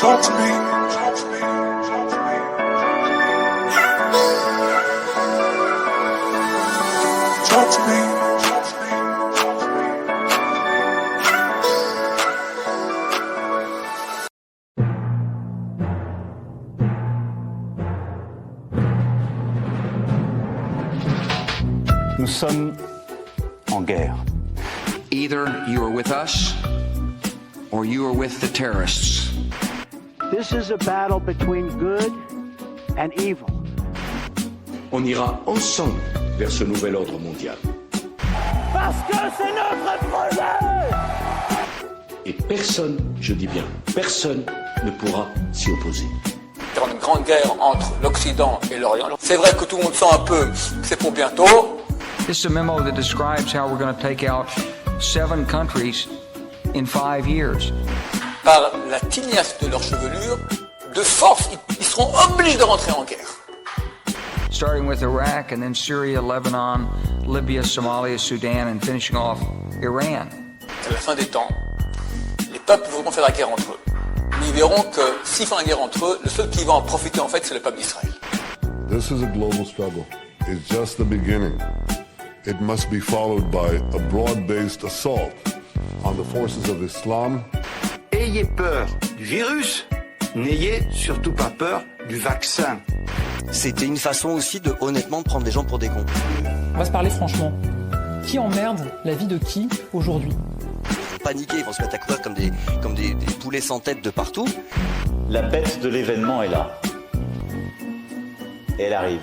Talk to me. Talk to me. Nous sommes en guerre. Either you are with us or you are with the terrorists. This is a battle between good and evil. On ira ensemble vers ce nouvel ordre mondial. Parce que c'est notre projet! Et personne, je dis bien, personne ne pourra s'y opposer. Dans une grande guerre entre l'Occident et l'Orient. C'est vrai que tout le monde sent un peu que c'est pour bientôt. This is a memo that describes how we're going to take out 7 countries in 5 years. Par la tignasse de leur chevelure, de force, ils seront obligés de rentrer en guerre. Starting with Iraq and then Syria, Lebanon, Libya, Somalia, Sudan and finishing off Iran. À la fin des temps, les peuples voudront faire la guerre entre eux. Mais ils verront que s'ils font la guerre entre eux, le seul qui va en profiter en fait, c'est le peuple d'Israël. This is a global struggle. It's just the beginning. It must be followed by a broad-based assault on the forces of Islam. Ayez peur du virus, n'ayez surtout pas peur du vaccin. C'était une façon aussi de honnêtement prendre les gens pour des cons. On va se parler franchement. Qui emmerde la vie de qui aujourd'hui ? Ils vont paniquer, ils vont se mettre à courir comme des poulets sans tête de partout. La bête de l'événement est là. Et elle arrive.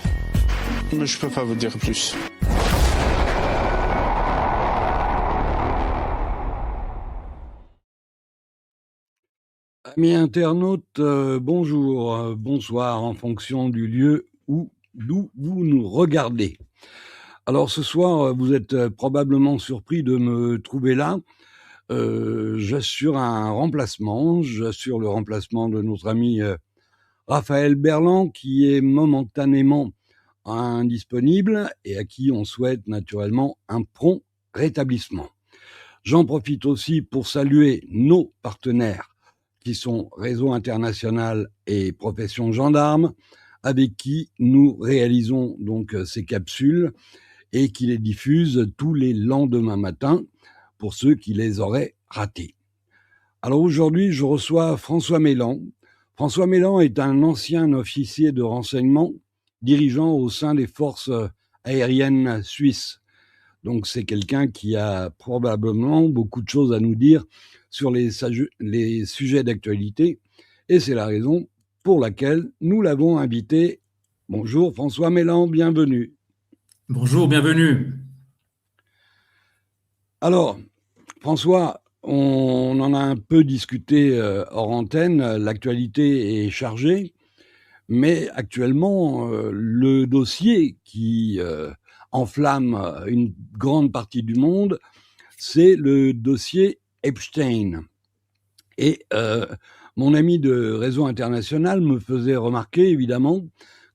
Mais je peux pas vous dire plus. Amis internautes, bonjour, bonsoir en fonction du lieu d'où vous nous regardez. Alors ce soir, vous êtes probablement surpris de me trouver là. J'assure le remplacement de notre ami Raphaël Berland qui est momentanément indisponible et à qui on souhaite naturellement un prompt rétablissement. J'en profite aussi pour saluer nos partenaires qui sont Réseau International et Profession Gendarme, avec qui nous réalisons donc ces capsules et qui les diffusent tous les lendemains matins pour ceux qui les auraient ratées. Alors aujourd'hui, je reçois François Mélan. François Mélan est un ancien officier de renseignement dirigeant au sein des forces aériennes suisses. Donc c'est quelqu'un qui a probablement beaucoup de choses à nous dire sur les sujets d'actualité et c'est la raison pour laquelle nous l'avons invité. Bonjour François Mélan, bienvenue. Bonjour, bienvenue. Alors François, on en a un peu discuté hors antenne, l'actualité est chargée, mais actuellement le dossier qui enflamme une grande partie du monde, c'est le dossier Epstein. Et mon ami de Réseau International me faisait remarquer, évidemment,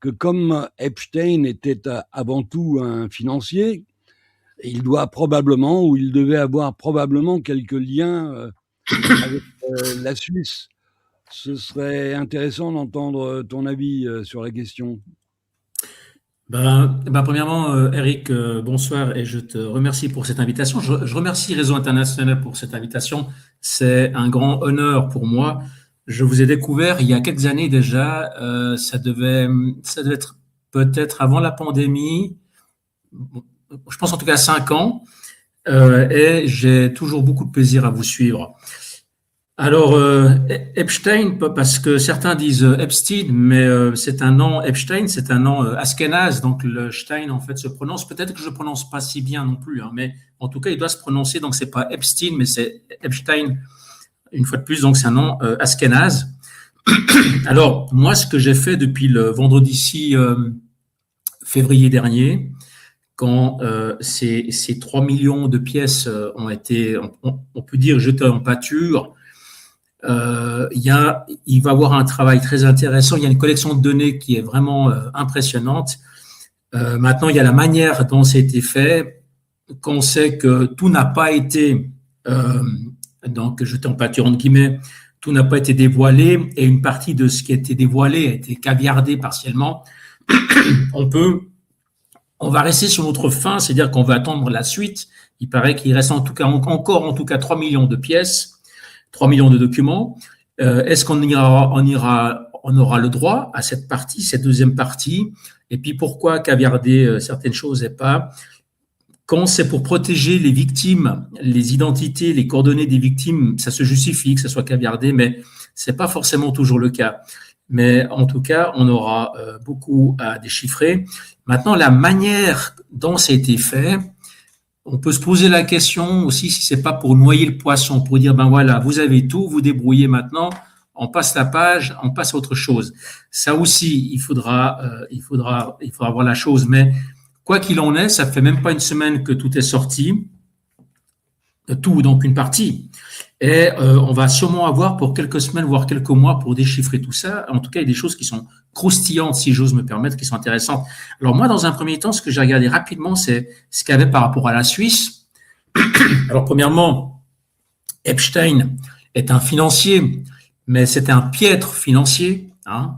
que comme Epstein était avant tout un financier, il devait avoir probablement quelques liens avec la Suisse. Ce serait intéressant d'entendre ton avis sur la question. Premièrement, Eric, bonsoir et je te remercie pour cette invitation. Je remercie Réseau International pour cette invitation. C'est un grand honneur pour moi. Je vous ai découvert il y a quelques années déjà. Ça devait être peut-être avant la pandémie. Je pense en tout cas 5 ans. Et j'ai toujours beaucoup de plaisir à vous suivre. Alors, Epstein, parce que certains disent Epstein, mais c'est un nom, Epstein, c'est un nom askénaze, donc le Stein, en fait, se prononce, peut-être que je ne prononce pas si bien non plus, hein, mais en tout cas, il doit se prononcer, donc c'est pas Epstein, mais c'est Epstein, une fois de plus, donc c'est un nom askénaze. Alors, moi, ce que j'ai fait depuis le vendredi 6 février dernier, quand ces 3 millions de pièces ont été, on peut dire, jetées en pâture, il va y avoir un travail très intéressant. Il y a une collection de données qui est vraiment impressionnante. Maintenant, il y a la manière dont ça a été fait. Qu'on sait que tout n'a pas été donc jeté en pâture entre guillemets. tout n'a pas été dévoilé et une partie de ce qui a été dévoilé a été caviardé partiellement. On va rester sur notre fin, c'est-à-dire qu'on va attendre la suite. Il paraît qu'il reste encore 3 millions de pièces, 3 millions de documents. Est-ce qu'on aura le droit à cette partie, cette deuxième partie? Et puis pourquoi caviarder certaines choses et pas? Quand c'est pour protéger les victimes, les identités, les coordonnées des victimes, ça se justifie que ça soit caviardé, mais c'est pas forcément toujours le cas. Mais en tout cas, on aura beaucoup à déchiffrer. Maintenant, la manière dont ça a été fait, on peut se poser la question aussi si c'est pas pour noyer le poisson, pour dire ben voilà, vous avez tout, vous débrouillez maintenant, on passe la page, on passe à autre chose. Ça aussi, il faudra voir la chose, mais quoi qu'il en est, ça fait même pas une semaine que tout est sorti, tout, donc une partie. Et on va sûrement avoir pour quelques semaines, voire quelques mois pour déchiffrer tout ça. En tout cas, il y a des choses qui sont croustillantes, si j'ose me permettre, qui sont intéressantes. Alors moi, dans un premier temps, ce que j'ai regardé rapidement, c'est ce qu'il y avait par rapport à la Suisse. Alors premièrement, Epstein est un financier, mais c'est un piètre financier.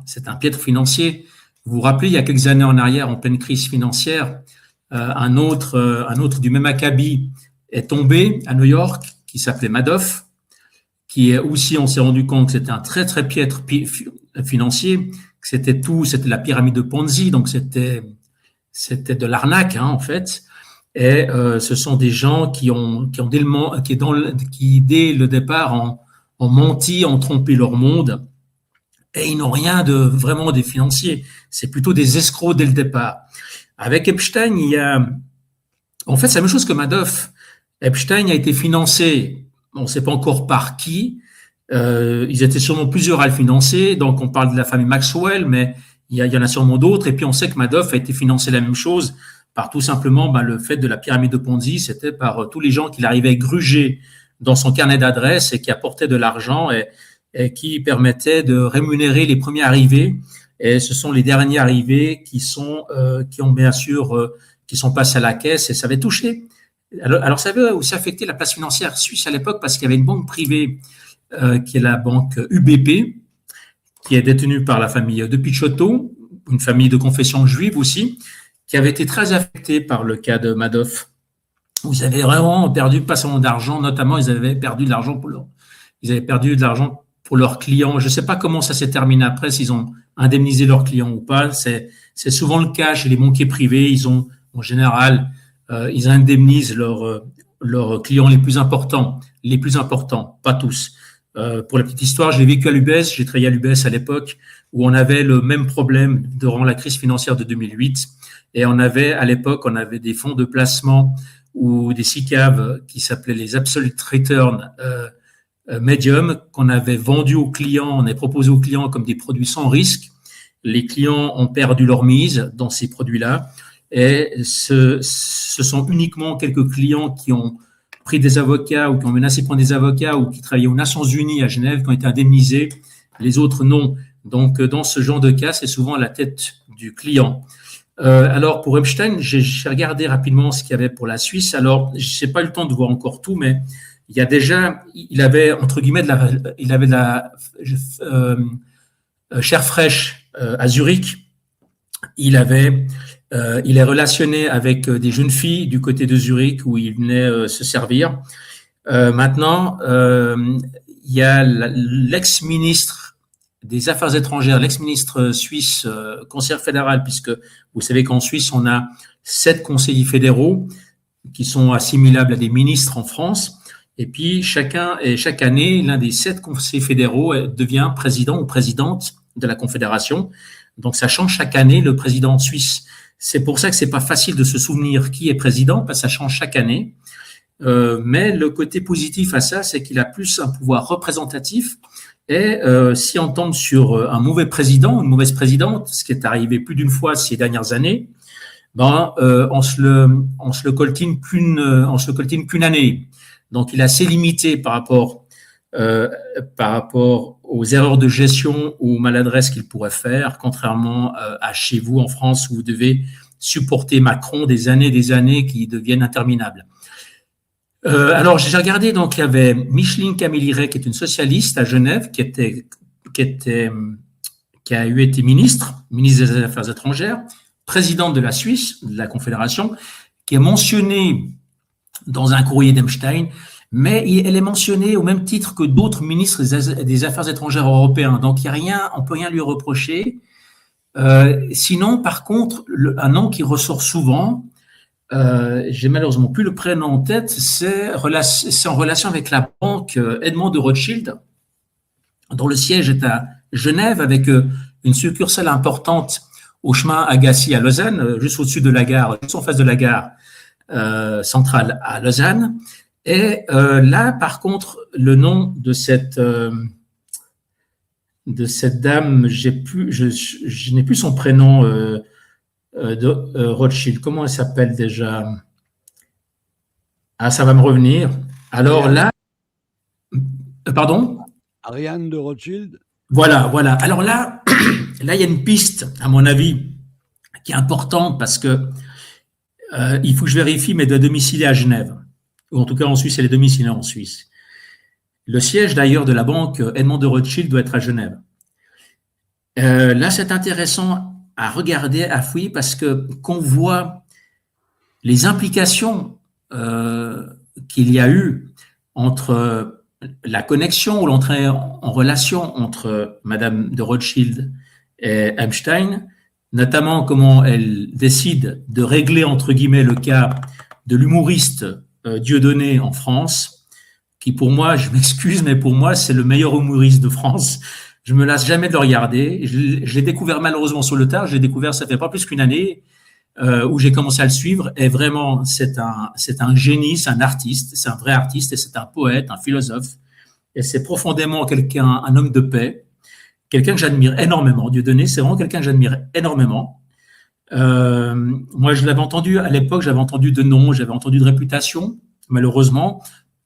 C'est un piètre financier. Vous vous rappelez, il y a quelques années en arrière, en pleine crise financière, un autre du même acabit est tombé à New York, qui s'appelait Madoff, qui est aussi, on s'est rendu compte que c'était un très très piètre financier, que c'était la pyramide de Ponzi, donc c'était de l'arnaque en fait. Et ce sont des gens qui dès le départ ont menti, ont trompé leur monde. Et ils n'ont rien de vraiment des financiers. C'est plutôt des escrocs dès le départ. Avec Epstein, en fait, c'est la même chose que Madoff. Epstein a été financé, on ne sait pas encore par qui. Ils étaient sûrement plusieurs à le financer. Donc, on parle de la famille Maxwell, mais il y en a sûrement d'autres. Et puis, on sait que Madoff a été financé la même chose par tout simplement le fait de la pyramide de Ponzi. C'était par tous les gens qu'il arrivait à gruger dans son carnet d'adresses et qui apportaient de l'argent et qui permettait de rémunérer les premiers arrivés. Et ce sont les derniers arrivés qui sont passés à la caisse et ça avait touché. Alors ça avait aussi affecté la place financière suisse à l'époque parce qu'il y avait une banque privée qui est la banque UBP, qui est détenue par la famille de Picciotto, une famille de confession juive aussi, qui avait été très affectée par le cas de Madoff. Ils avaient vraiment perdu pas seulement d'argent, notamment ils avaient perdu de l'argent pour leurs clients. Je ne sais pas comment ça s'est terminé après, s'ils ont indemnisé leurs clients ou pas. C'est souvent le cas chez les banquiers privés. Ils ont, en général, ils indemnisent leurs clients les plus importants, pas tous. Pour la petite histoire, je l'ai vécu à l'UBS, j'ai travaillé à l'UBS à l'époque où on avait le même problème durant la crise financière de 2008 et à l'époque, on avait des fonds de placement ou des SICAV qui s'appelaient les Absolute Return Medium qu'on avait vendu aux clients, on avait proposé aux clients comme des produits sans risque. Les clients ont perdu leur mise dans ces produits-là et ce sont uniquement quelques clients qui ont pris des avocats ou qui ont menacé de prendre des avocats ou qui travaillaient aux Nations Unies à Genève qui ont été indemnisés, les autres non. Donc dans ce genre de cas, c'est souvent à la tête du client. Alors pour Epstein, j'ai regardé rapidement ce qu'il y avait pour la Suisse. Alors je n'ai pas eu le temps de voir encore tout, mais il y a déjà, il avait entre guillemets de la chair fraîche à Zurich. Il est relationné avec des jeunes filles du côté de Zurich où il venait se servir. Maintenant, il y a l'ex-ministre des Affaires étrangères, l'ex-ministre suisse, conseiller fédéral, puisque vous savez qu'en Suisse, on a 7 conseillers fédéraux qui sont assimilables à des ministres en France. Et puis, chaque année, l'un des 7 conseillers fédéraux devient président ou présidente de la Confédération. Donc, ça change chaque année le président suisse. C'est pour ça que c'est pas facile de se souvenir qui est président, parce que ça change chaque année. Mais le côté positif à ça, c'est qu'il a plus un pouvoir représentatif. Et si on tombe sur un mauvais président, une mauvaise présidente, ce qui est arrivé plus d'une fois ces dernières années, on se le coltine qu'une année. Donc, il est assez limité par rapport aux erreurs de gestion ou maladresses qu'il pourrait faire, contrairement à chez vous en France où vous devez supporter Macron des années qui deviennent interminables. Alors, j'ai regardé, donc il y avait Micheline Camille-Iré, qui est une socialiste à Genève, qui a eu été ministre des Affaires étrangères, présidente de la Suisse, de la Confédération, qui est mentionnée dans un courrier d'Epstein, mais elle est mentionnée au même titre que d'autres ministres des Affaires étrangères européens. Donc, il y a rien, on peut rien lui reprocher. Sinon, par contre, un nom qui ressort souvent, j'ai malheureusement plus le prénom en tête, c'est en relation avec la banque Edmond de Rothschild, dont le siège est à Genève, avec une succursale importante au chemin Agassi à Lausanne, juste au-dessus de la gare, juste en face de la gare centrale à Lausanne. Et là, par contre, le nom de cette dame, je n'ai plus son prénom de Rothschild. Comment elle s'appelle déjà? Ah, ça va me revenir. Alors là, pardon? Ariane de Rothschild. Voilà. Alors là, il y a une piste, à mon avis, qui est importante parce que il faut que je vérifie, mais de domicilier à Genève. Ou en tout cas en Suisse, elle est domiciliée en Suisse. Le siège d'ailleurs de la banque Edmond de Rothschild doit être à Genève. Là, c'est intéressant à regarder, à fouiller, parce que qu'on voit les implications qu'il y a eu entre la connexion ou l'entrée en relation entre Madame de Rothschild et Epstein, notamment comment elle décide de régler, entre guillemets, le cas de l'humoriste Dieudonné en France, qui pour moi, je m'excuse, mais pour moi, c'est le meilleur humoriste de France. Je me lasse jamais de le regarder. Je l'ai découvert malheureusement sur le tard. J'ai découvert, ça fait pas plus qu'une année, où j'ai commencé à le suivre. Et vraiment, c'est un génie, c'est un artiste, c'est un vrai artiste, et c'est un poète, un philosophe. Et c'est profondément un homme de paix, quelqu'un que j'admire énormément. Dieudonné, c'est vraiment quelqu'un que j'admire énormément. Moi, je l'avais entendu à l'époque, j'avais entendu de nom, j'avais entendu de réputation, malheureusement,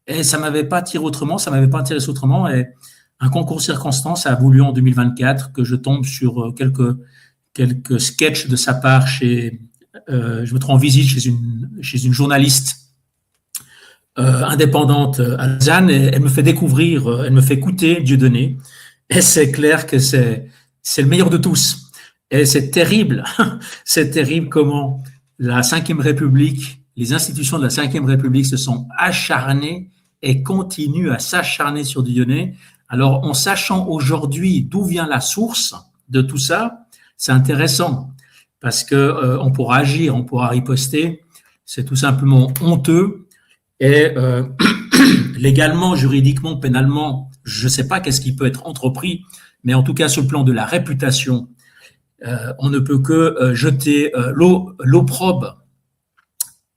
et ça m'avait pas attiré autrement, ça m'avait pas intéressé autrement. Et un concours circonstance a voulu en 2024 que je tombe sur quelques sketchs de sa part je me trouve en visite chez une journaliste indépendante à Lausanne, et elle me fait découvrir, elle me fait écouter Dieudonné, et c'est clair que c'est le meilleur de tous. Et c'est terrible comment la Ve République, les institutions de la Ve République se sont acharnées et continuent à s'acharner sur Dieudonné. Alors, en sachant aujourd'hui d'où vient la source de tout ça, c'est intéressant parce que on pourra agir, on pourra riposter. C'est tout simplement honteux et légalement, juridiquement, pénalement, je ne sais pas qu'est-ce qui peut être entrepris, mais en tout cas sur le plan de la réputation, on ne peut que jeter l'opprobre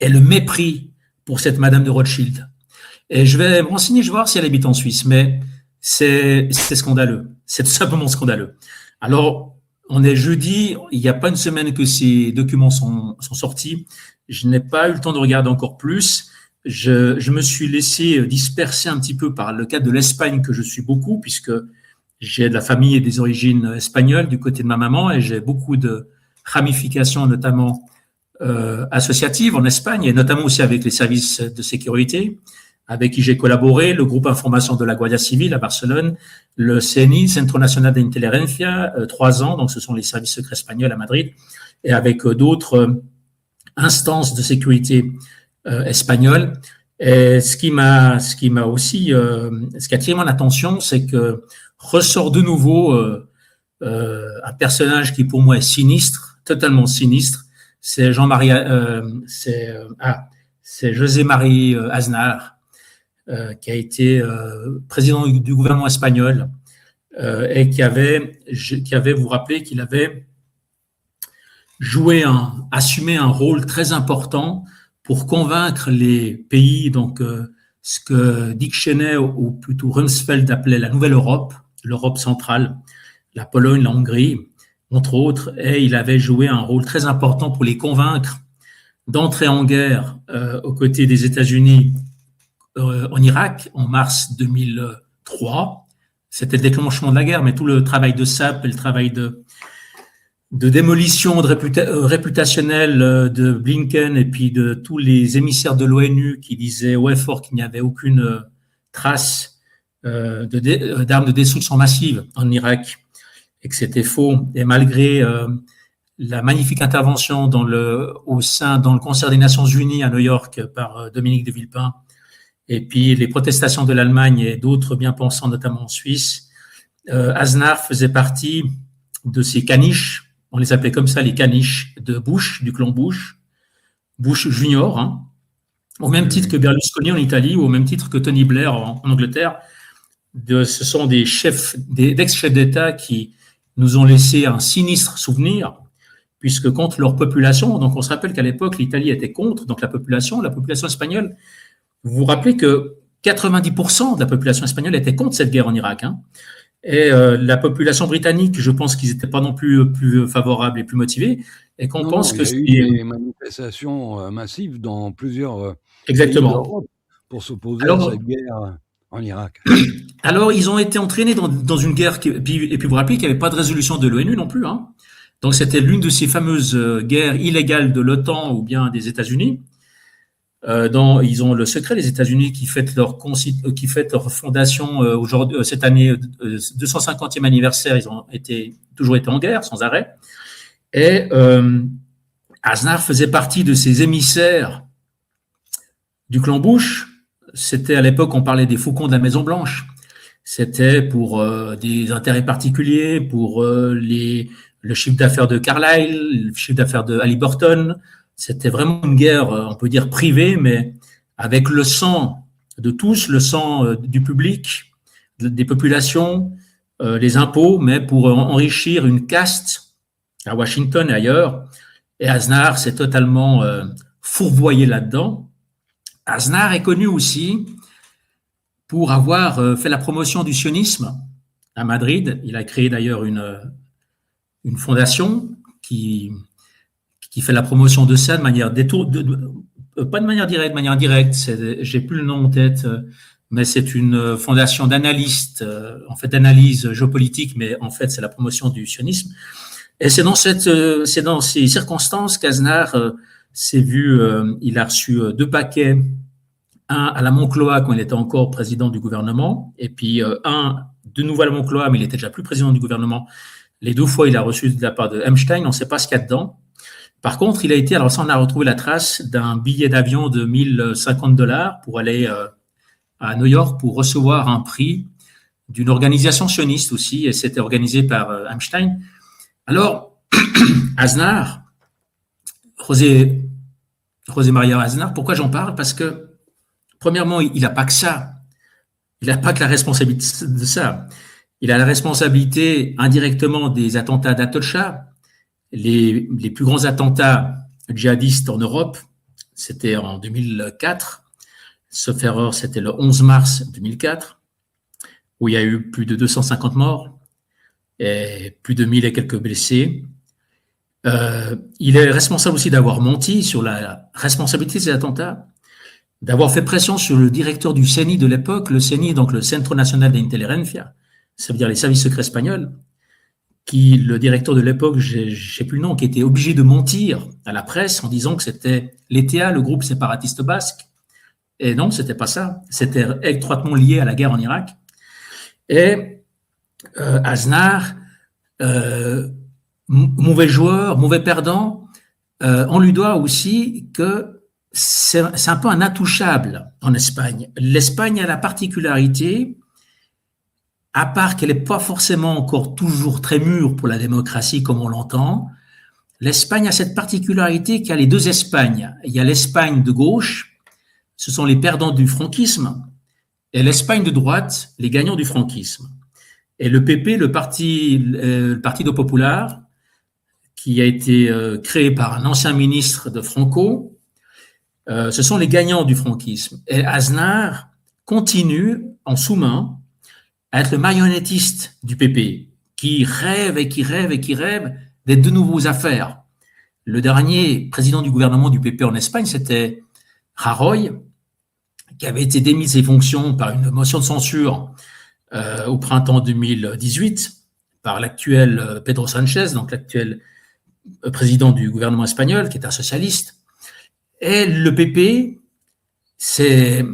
et le mépris pour cette Madame de Rothschild. Et je vais me renseigner, je vais voir si elle habite en Suisse, mais c'est scandaleux. C'est tout simplement scandaleux. Alors, on est jeudi, il n'y a pas une semaine que ces documents sont sortis. Je n'ai pas eu le temps de regarder encore plus. Je me suis laissé disperser un petit peu par le cas de l'Espagne, que je suis beaucoup, puisque j'ai de la famille et des origines espagnoles du côté de ma maman, et j'ai beaucoup de ramifications, notamment associatives en Espagne, et notamment aussi avec les services de sécurité, avec qui j'ai collaboré, le groupe information de la Guardia Civil à Barcelone, le CNI, Centro Nacional de Inteligencia, 3 ans, donc ce sont les services secrets espagnols à Madrid, et avec d'autres instances de sécurité espagnoles. Et ce qui a attiré mon attention, c'est que ressort de nouveau un personnage qui pour moi est sinistre, totalement sinistre. C'est c'est José-Marie Aznar, qui a été président du gouvernement espagnol et qui avait, vous vous rappelez, qu'il avait assumé un rôle très important pour convaincre les pays, donc ce que Dick Cheney ou plutôt Rumsfeld appelait la Nouvelle Europe, l'Europe centrale, la Pologne, la Hongrie, entre autres, et il avait joué un rôle très important pour les convaincre d'entrer en guerre aux côtés des États-Unis en Irak en mars 2003. C'était le déclenchement de la guerre, mais tout le travail de SAP et le travail de démolition réputationnelle de Blinken et puis de tous les émissaires de l'ONU qui disaient haut et fort qu'il n'y avait aucune trace d'armes de destruction massive en Irak et que c'était faux. Et malgré la magnifique intervention dans le concert des Nations Unies à New York par Dominique de Villepin, et puis les protestations de l'Allemagne et d'autres bien-pensants, notamment en Suisse, Aznar faisait partie de ces caniches, on les appelait comme ça, les caniches de Bush, du clan Bush, Bush Junior, hein, au même titre que Berlusconi en Italie ou au même titre que Tony Blair en Angleterre. Ce sont des ex-chefs d'État qui nous ont laissé un sinistre souvenir, puisque contre leur population, donc on se rappelle qu'à l'époque, l'Italie était contre, donc la population espagnole, vous vous rappelez que 90% de la population espagnole était contre cette guerre en Irak, hein. Et la population britannique, je pense qu'ils n'étaient pas non plus favorables et plus motivés, et qu'on pense que il y a eu des manifestations massives dans plusieurs exactement pays d'Europe pour s'opposer à cette guerre en Irak. Alors, ils ont été entraînés dans une guerre, et puis vous vous rappelez qu'il n'y avait pas de résolution de l'ONU non plus, hein. Donc, c'était l'une de ces fameuses guerres illégales de l'OTAN ou bien des États-Unis. Ils ont le secret, les États-Unis, qui fêtent leur fondation aujourd'hui, cette année, 250e anniversaire. Ils ont toujours été en guerre, sans arrêt. Et Aznar faisait partie de ces émissaires du clan Bush. C'était à l'époque, on parlait des faucons de la Maison Blanche. C'était pour des intérêts particuliers, pour le chiffre d'affaires de Carlyle, le chiffre d'affaires de Halliburton. C'était vraiment une guerre, on peut dire privée, mais avec le sang de tous, le sang du public, des populations, les impôts, mais pour enrichir une caste à Washington et ailleurs. Et Aznar s'est totalement fourvoyé là-dedans. Aznar est connu aussi pour avoir fait la promotion du sionisme à Madrid. Il a créé d'ailleurs une fondation qui fait la promotion de ça de manière pas de manière directe, de manière indirecte. J'ai plus le nom en tête, mais c'est une fondation d'analystes, d'analyse géopolitique, mais en fait, c'est la promotion du sionisme. Et c'est dans ces circonstances qu'Aznar s'est vu, il a reçu 2 paquets, un à la Moncloa quand il était encore président du gouvernement, et puis un de nouveau à la Moncloa, mais il était déjà plus président du gouvernement. Les 2 fois, il a reçu de la part de Epstein, on ne sait pas ce qu'il y a dedans. Par contre, alors ça, on a retrouvé la trace d'un billet d'avion de $1 050 pour aller à New York pour recevoir un prix d'une organisation sioniste aussi, et c'était organisé par Epstein. Alors, Aznar, José María Aznar, pourquoi j'en parle? Parce que, premièrement, il n'a pas que ça. Il n'a pas que la responsabilité de ça. Il a la responsabilité indirectement des attentats d'Atocha. Les plus grands attentats djihadistes en Europe, c'était en 2004. Sauf erreur, c'était le 11 mars 2004, où il y a eu plus de 250 morts et plus de 1000 et quelques blessés. Il est responsable aussi d'avoir menti sur la responsabilité de ces attentats, d'avoir fait pression sur le directeur du CENI de l'époque. Le CENI, donc le Centro Nacional de Inteligencia, ça veut dire les services secrets espagnols, le directeur de l'époque, je ne sais plus le nom, qui était obligé de mentir à la presse en disant que c'était l'ETA, le groupe séparatiste basque. Et non, c'était pas ça. C'était étroitement lié à la guerre en Irak. Et Aznar, mauvais joueur, mauvais perdant, on lui doit aussi que c'est un peu un intouchable en Espagne. L'Espagne a la particularité, à part qu'elle n'est pas forcément encore toujours très mûre pour la démocratie comme on l'entend, l'Espagne a cette particularité qu'il y a les 2 Espagnes. Il y a l'Espagne de gauche, ce sont les perdants du franquisme, et l'Espagne de droite, les gagnants du franquisme. Et le PP, le Partido Popular, qui a été créé par un ancien ministre de Franco, ce sont les gagnants du franquisme. Et Aznar continue en sous-main à être le marionnettiste du PP, qui rêve et qui rêve et qui rêve d'être de nouveaux affaires. Le dernier président du gouvernement du PP en Espagne, c'était Rajoy, qui avait été démis de ses fonctions par une motion de censure au printemps 2018 par l'actuel Pedro Sánchez, donc l'actuel président du gouvernement espagnol, qui est un socialiste. Et le PP, c'est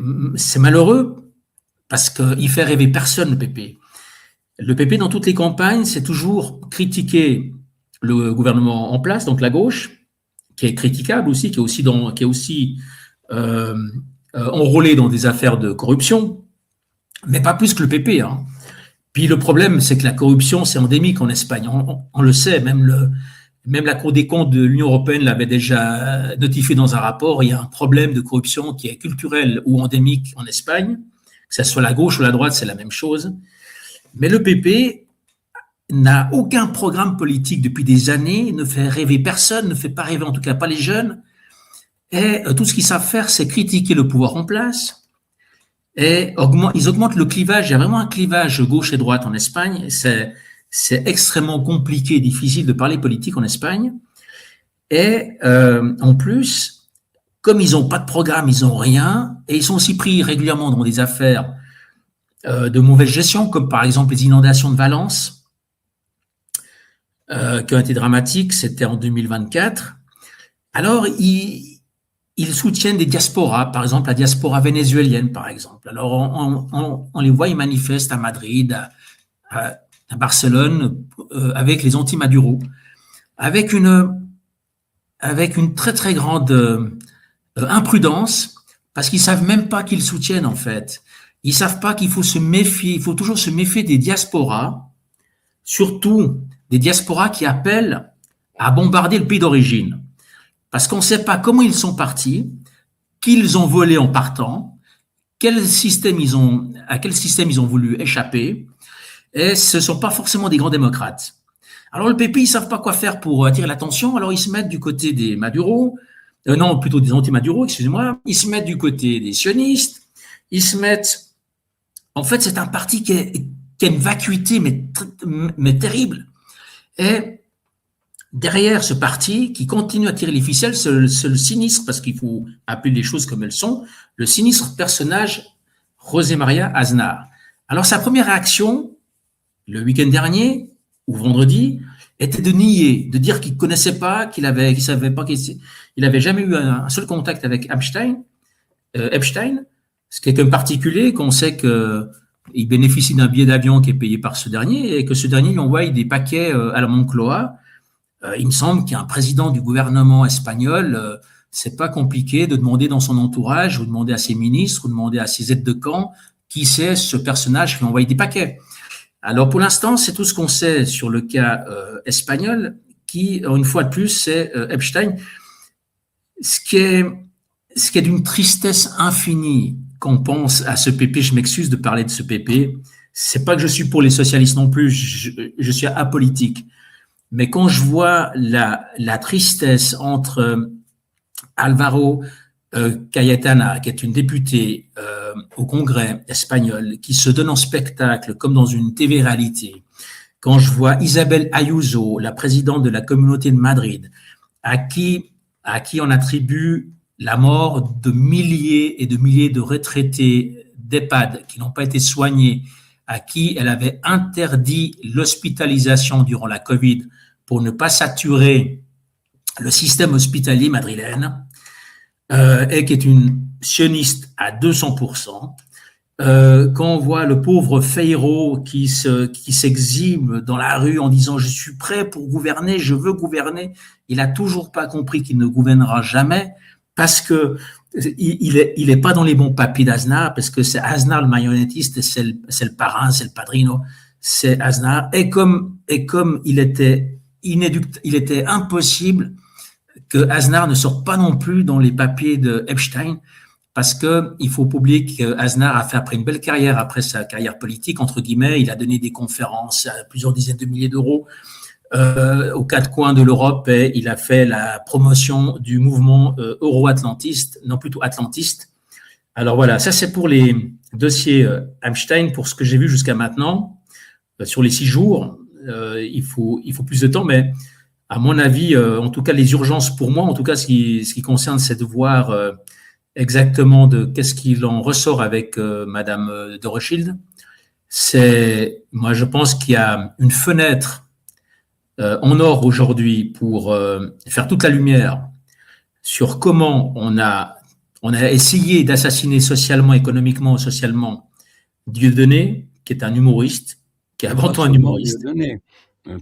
malheureux parce qu'il fait rêver personne, le PP. Le PP, dans toutes les campagnes, c'est toujours critiquer le gouvernement en place, donc la gauche, qui est critiquable aussi, qui est aussi enrôlé dans des affaires de corruption, mais pas plus que le PP. Hein. Puis le problème, c'est que la corruption, c'est endémique en Espagne. On le sait, même la Cour des comptes de l'Union européenne l'avait déjà notifié dans un rapport. Il y a un problème de corruption qui est culturel ou endémique en Espagne. Que ce soit la gauche ou la droite, c'est la même chose. Mais le PP n'a aucun programme politique depuis des années, ne fait rêver personne, ne fait pas rêver en tout cas pas les jeunes. Et tout ce qu'ils savent faire, c'est critiquer le pouvoir en place. Et ils augmentent le clivage. Il y a vraiment un clivage gauche et droite en Espagne. C'est extrêmement compliqué et difficile de parler politique en Espagne. Et en plus, comme ils n'ont pas de programme, ils n'ont rien, et ils sont aussi pris régulièrement dans des affaires de mauvaise gestion, comme par exemple les inondations de Valence, qui ont été dramatiques, c'était en 2024. Alors, ils soutiennent des diasporas, par exemple la diaspora vénézuélienne, par exemple. Alors, on les voit, ils manifestent à Madrid, à Barcelone, avec les anti-Maduro, avec une très, très grande imprudence, parce qu'ils savent même pas qu'ils soutiennent, en fait. Ils savent pas qu'il faut se méfier, il faut toujours se méfier des diasporas, surtout des diasporas qui appellent à bombarder le pays d'origine. Parce qu'on ne sait pas comment ils sont partis, qu'ils ont volé en partant, à quel système ils ont voulu échapper, et ce ne sont pas forcément des grands démocrates. Alors le PP, ils ne savent pas quoi faire pour attirer l'attention, alors ils se mettent du côté des Maduro, plutôt des anti-Maduro, excusez-moi, ils se mettent du côté des sionistes, ils se mettent... En fait, c'est un parti qui a une vacuité, mais terrible. Et derrière ce parti qui continue à tirer les ficelles, c'est le sinistre, parce qu'il faut appeler les choses comme elles sont, le sinistre personnage José María Aznar. Alors sa première réaction, le week-end dernier, ou vendredi, était de nier, de dire qu'il ne connaissait pas, qu'il savait pas, qu'il avait jamais eu un seul contact avec Epstein, ce qui est comme particulier, qu'on sait qu'il bénéficie d'un billet d'avion qui est payé par ce dernier, et que ce dernier lui envoie des paquets à la Moncloa. Il me semble qu'un président du gouvernement espagnol, c'est pas compliqué de demander dans son entourage, ou demander à ses ministres, ou demander à ses aides de camp, qui c'est ce personnage qui envoie des paquets. Alors pour l'instant, c'est tout ce qu'on sait sur le cas espagnol, qui, une fois de plus, c'est Epstein. Ce qui est d'une tristesse infinie quand on pense à ce PP. Je m'excuse de parler de ce PP. C'est pas que je suis pour les socialistes non plus, je suis apolitique. Mais quand je vois la tristesse entre Alvaro Cayetana, qui est une députée au Congrès espagnol, qui se donne en spectacle comme dans une TV-réalité, quand je vois Isabel Ayuso, la présidente de la Communauté de Madrid, à qui on attribue la mort de milliers et de milliers de retraités d'EHPAD qui n'ont pas été soignés, à qui elle avait interdit l'hospitalisation durant la Covid pour ne pas saturer le système hospitalier madrilène, et qui est une sioniste à 200%. Quand on voit le pauvre Feijó qui s'exhibe dans la rue en disant « je suis prêt pour gouverner, je veux gouverner », il n'a toujours pas compris qu'il ne gouvernera jamais parce que il est pas dans les bons papiers d'Aznar, parce que c'est Aznar le marionnettiste, c'est le parrain, c'est le padrino, c'est Aznar. Et comme il était impossible que Aznar ne sorte pas non plus dans les papiers de Epstein, parce que il faut pas oublier qu'Aznar a fait après une belle carrière, après sa carrière politique, entre guillemets, il a donné des conférences à plusieurs dizaines de milliers d'euros aux quatre coins de l'Europe, et il a fait la promotion du mouvement euro-atlantiste, non plutôt atlantiste. Alors voilà, ça c'est pour les dossiers Epstein, pour ce que j'ai vu jusqu'à maintenant, sur les 6 jours. Il faut plus de temps, mais à mon avis, en tout cas les urgences pour moi, en tout cas ce qui concerne, c'est de voir exactement qu'est-ce qu'il en ressort avec Madame de Rothschild. Moi je pense qu'il y a une fenêtre en or aujourd'hui pour faire toute la lumière sur comment on a essayé d'assassiner socialement, économiquement, socialement Dieudonné, qui est un humoriste, qui est avant tout un humoriste. Dieudonné.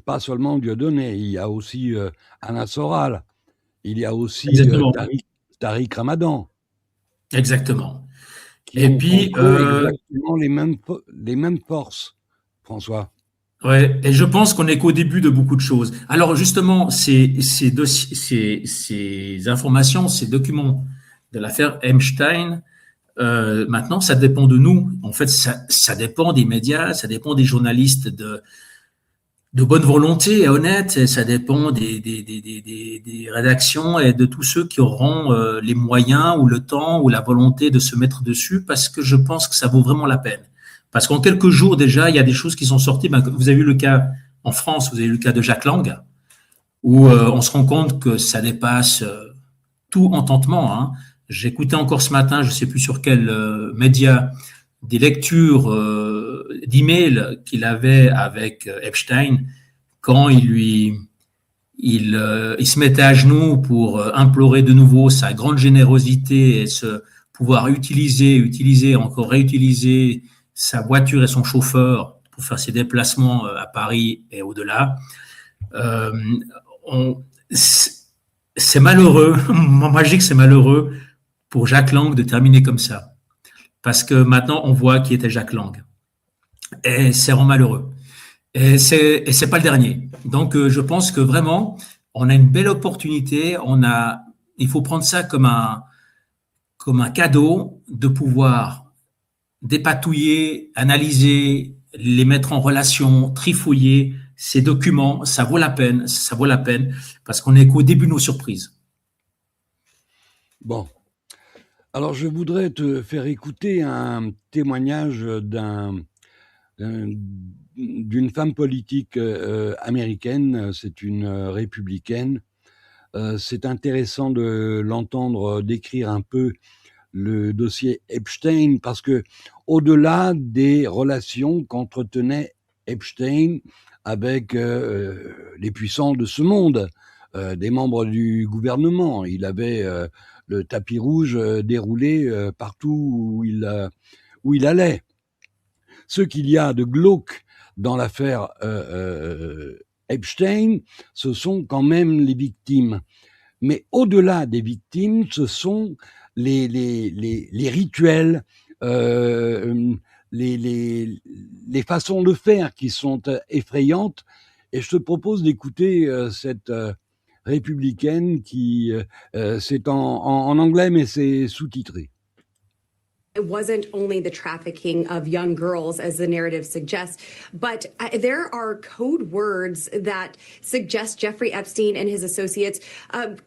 Pas seulement Dieudonné, il y a aussi Anna Soral, il y a aussi Tariq Ramadan. Exactement. Et puis exactement les mêmes forces, François. Ouais, et je pense qu'on n'est qu'au début de beaucoup de choses. Alors justement, ces informations, ces documents de l'affaire Epstein, maintenant, ça dépend de nous. En fait, ça dépend des médias, ça dépend des journalistes de bonne volonté et honnête, et ça dépend des rédactions et de tous ceux qui auront les moyens ou le temps ou la volonté de se mettre dessus, parce que je pense que ça vaut vraiment la peine. Parce qu'en quelques jours déjà, il y a des choses qui sont sorties. Vous avez eu le cas en France, vous avez eu le cas de Jack Lang, où on se rend compte que ça dépasse tout entendement, hein. J'écoutais encore ce matin, je ne sais plus sur quel média, des lectures d'emails qu'il avait avec Epstein quand il se mettait à genoux pour implorer de nouveau sa grande générosité et pouvoir réutiliser sa voiture et son chauffeur pour faire ses déplacements à Paris et au-delà. C'est malheureux, moi je dis que c'est malheureux pour Jack Lang de terminer comme ça. Parce que maintenant, on voit qui était Jack Lang. Et c'est vraiment malheureux. Et c'est pas le dernier. Donc, je pense que vraiment, on a une belle opportunité. Il faut prendre ça comme un cadeau de pouvoir dépatouiller, analyser, les mettre en relation, trifouiller ces documents. Ça vaut la peine, parce qu'on n'est qu'au début de nos surprises. Bon. Alors, je voudrais te faire écouter un témoignage d'une femme politique américaine, c'est une républicaine. C'est intéressant de l'entendre décrire un peu le dossier Epstein, parce que au-delà des relations qu'entretenait Epstein avec les puissants de ce monde, des membres du gouvernement, il avait le tapis rouge déroulé partout où il allait. Ce qu'il y a de glauque dans l'affaire Epstein, ce sont quand même les victimes. Mais au-delà des victimes, ce sont les rituels, les façons de faire qui sont effrayantes. Et je te propose d'écouter cette républicaine qui c'est en anglais mais c'est sous-titré. It wasn't only the trafficking of young girls, as the narrative suggests, but there are code words that suggest Jeffrey Epstein and his associates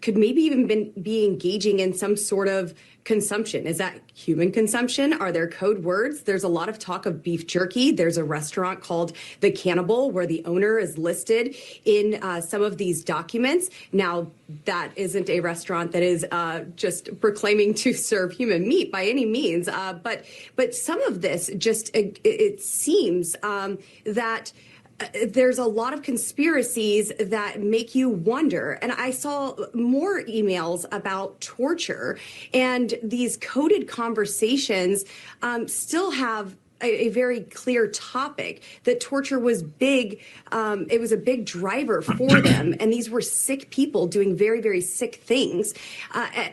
could maybe even be engaging in some sort of consumption. Is that human consumption? Are there code words? There's a lot of talk of beef jerky. There's a restaurant called The Cannibal where the owner is listed in some of these documents. Now, that isn't a restaurant that is just proclaiming to serve human meat by any means. But some of this just, it seems that there's a lot of conspiracies that make you wonder. And I saw more emails about torture, and these coded conversations still have a very clear topic that torture was big. It was a big driver for them. And these were sick people doing very, very sick things.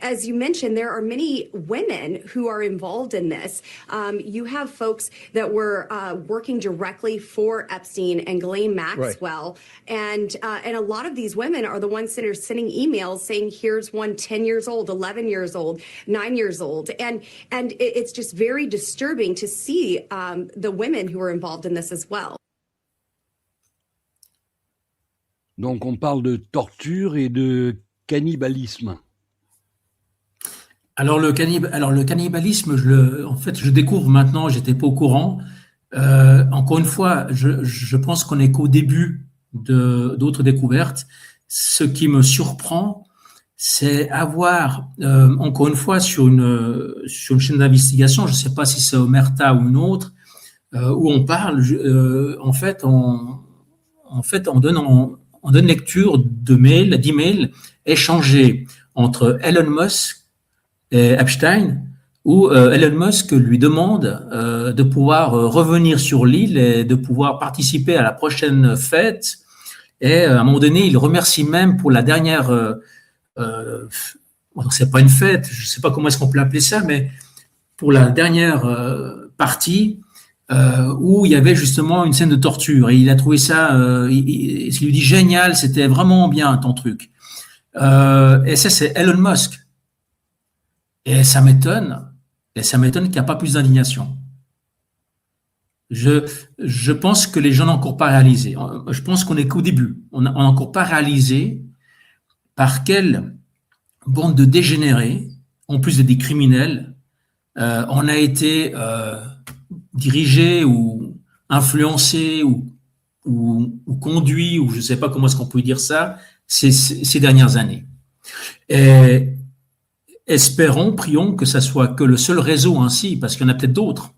As you mentioned, there are many women who are involved in this. You have folks that were working directly for Epstein and Ghislaine Maxwell. Right. And a lot of these women are the ones that are sending emails saying, here's one 10 years old, 11 years old, 9 years old. And it's just very disturbing to see the women who are involved in this as well. Donc on parle de torture et de cannibalisme. Alors le cannibalisme, en fait, je découvre maintenant, j'étais pas au courant. Encore une fois, je pense qu'on est qu'au début d'autres découvertes. Ce qui me surprend, c'est avoir, encore une fois, sur une chaîne d'investigation, je ne sais pas si c'est Omerta ou une autre, où on parle, en on donne lecture d'emails échangés entre Elon Musk et Epstein, où Elon Musk lui demande de pouvoir revenir sur l'île et de pouvoir participer à la prochaine fête. Et à un moment donné, il remercie même pour la dernière, c'est pas une fête, je sais pas comment est-ce qu'on peut l'appeler ça, mais pour la dernière partie où il y avait justement une scène de torture. Et il a trouvé ça, il lui dit génial, c'était vraiment bien ton truc. Et ça, c'est Elon Musk. Et ça m'étonne qu'il n'y a pas plus d'indignation. Je pense que les gens n'ont encore pas réalisé. Je pense qu'on n'est qu'au début. On n'a encore pas réalisé par quelle bande de dégénérés, en plus des criminels, on a été dirigé ou influencé ou conduit, ou je ne sais pas comment est-ce qu'on peut dire ça, ces dernières années. Et espérons, prions que ça soit que le seul réseau ainsi, parce qu'il y en a peut-être d'autres.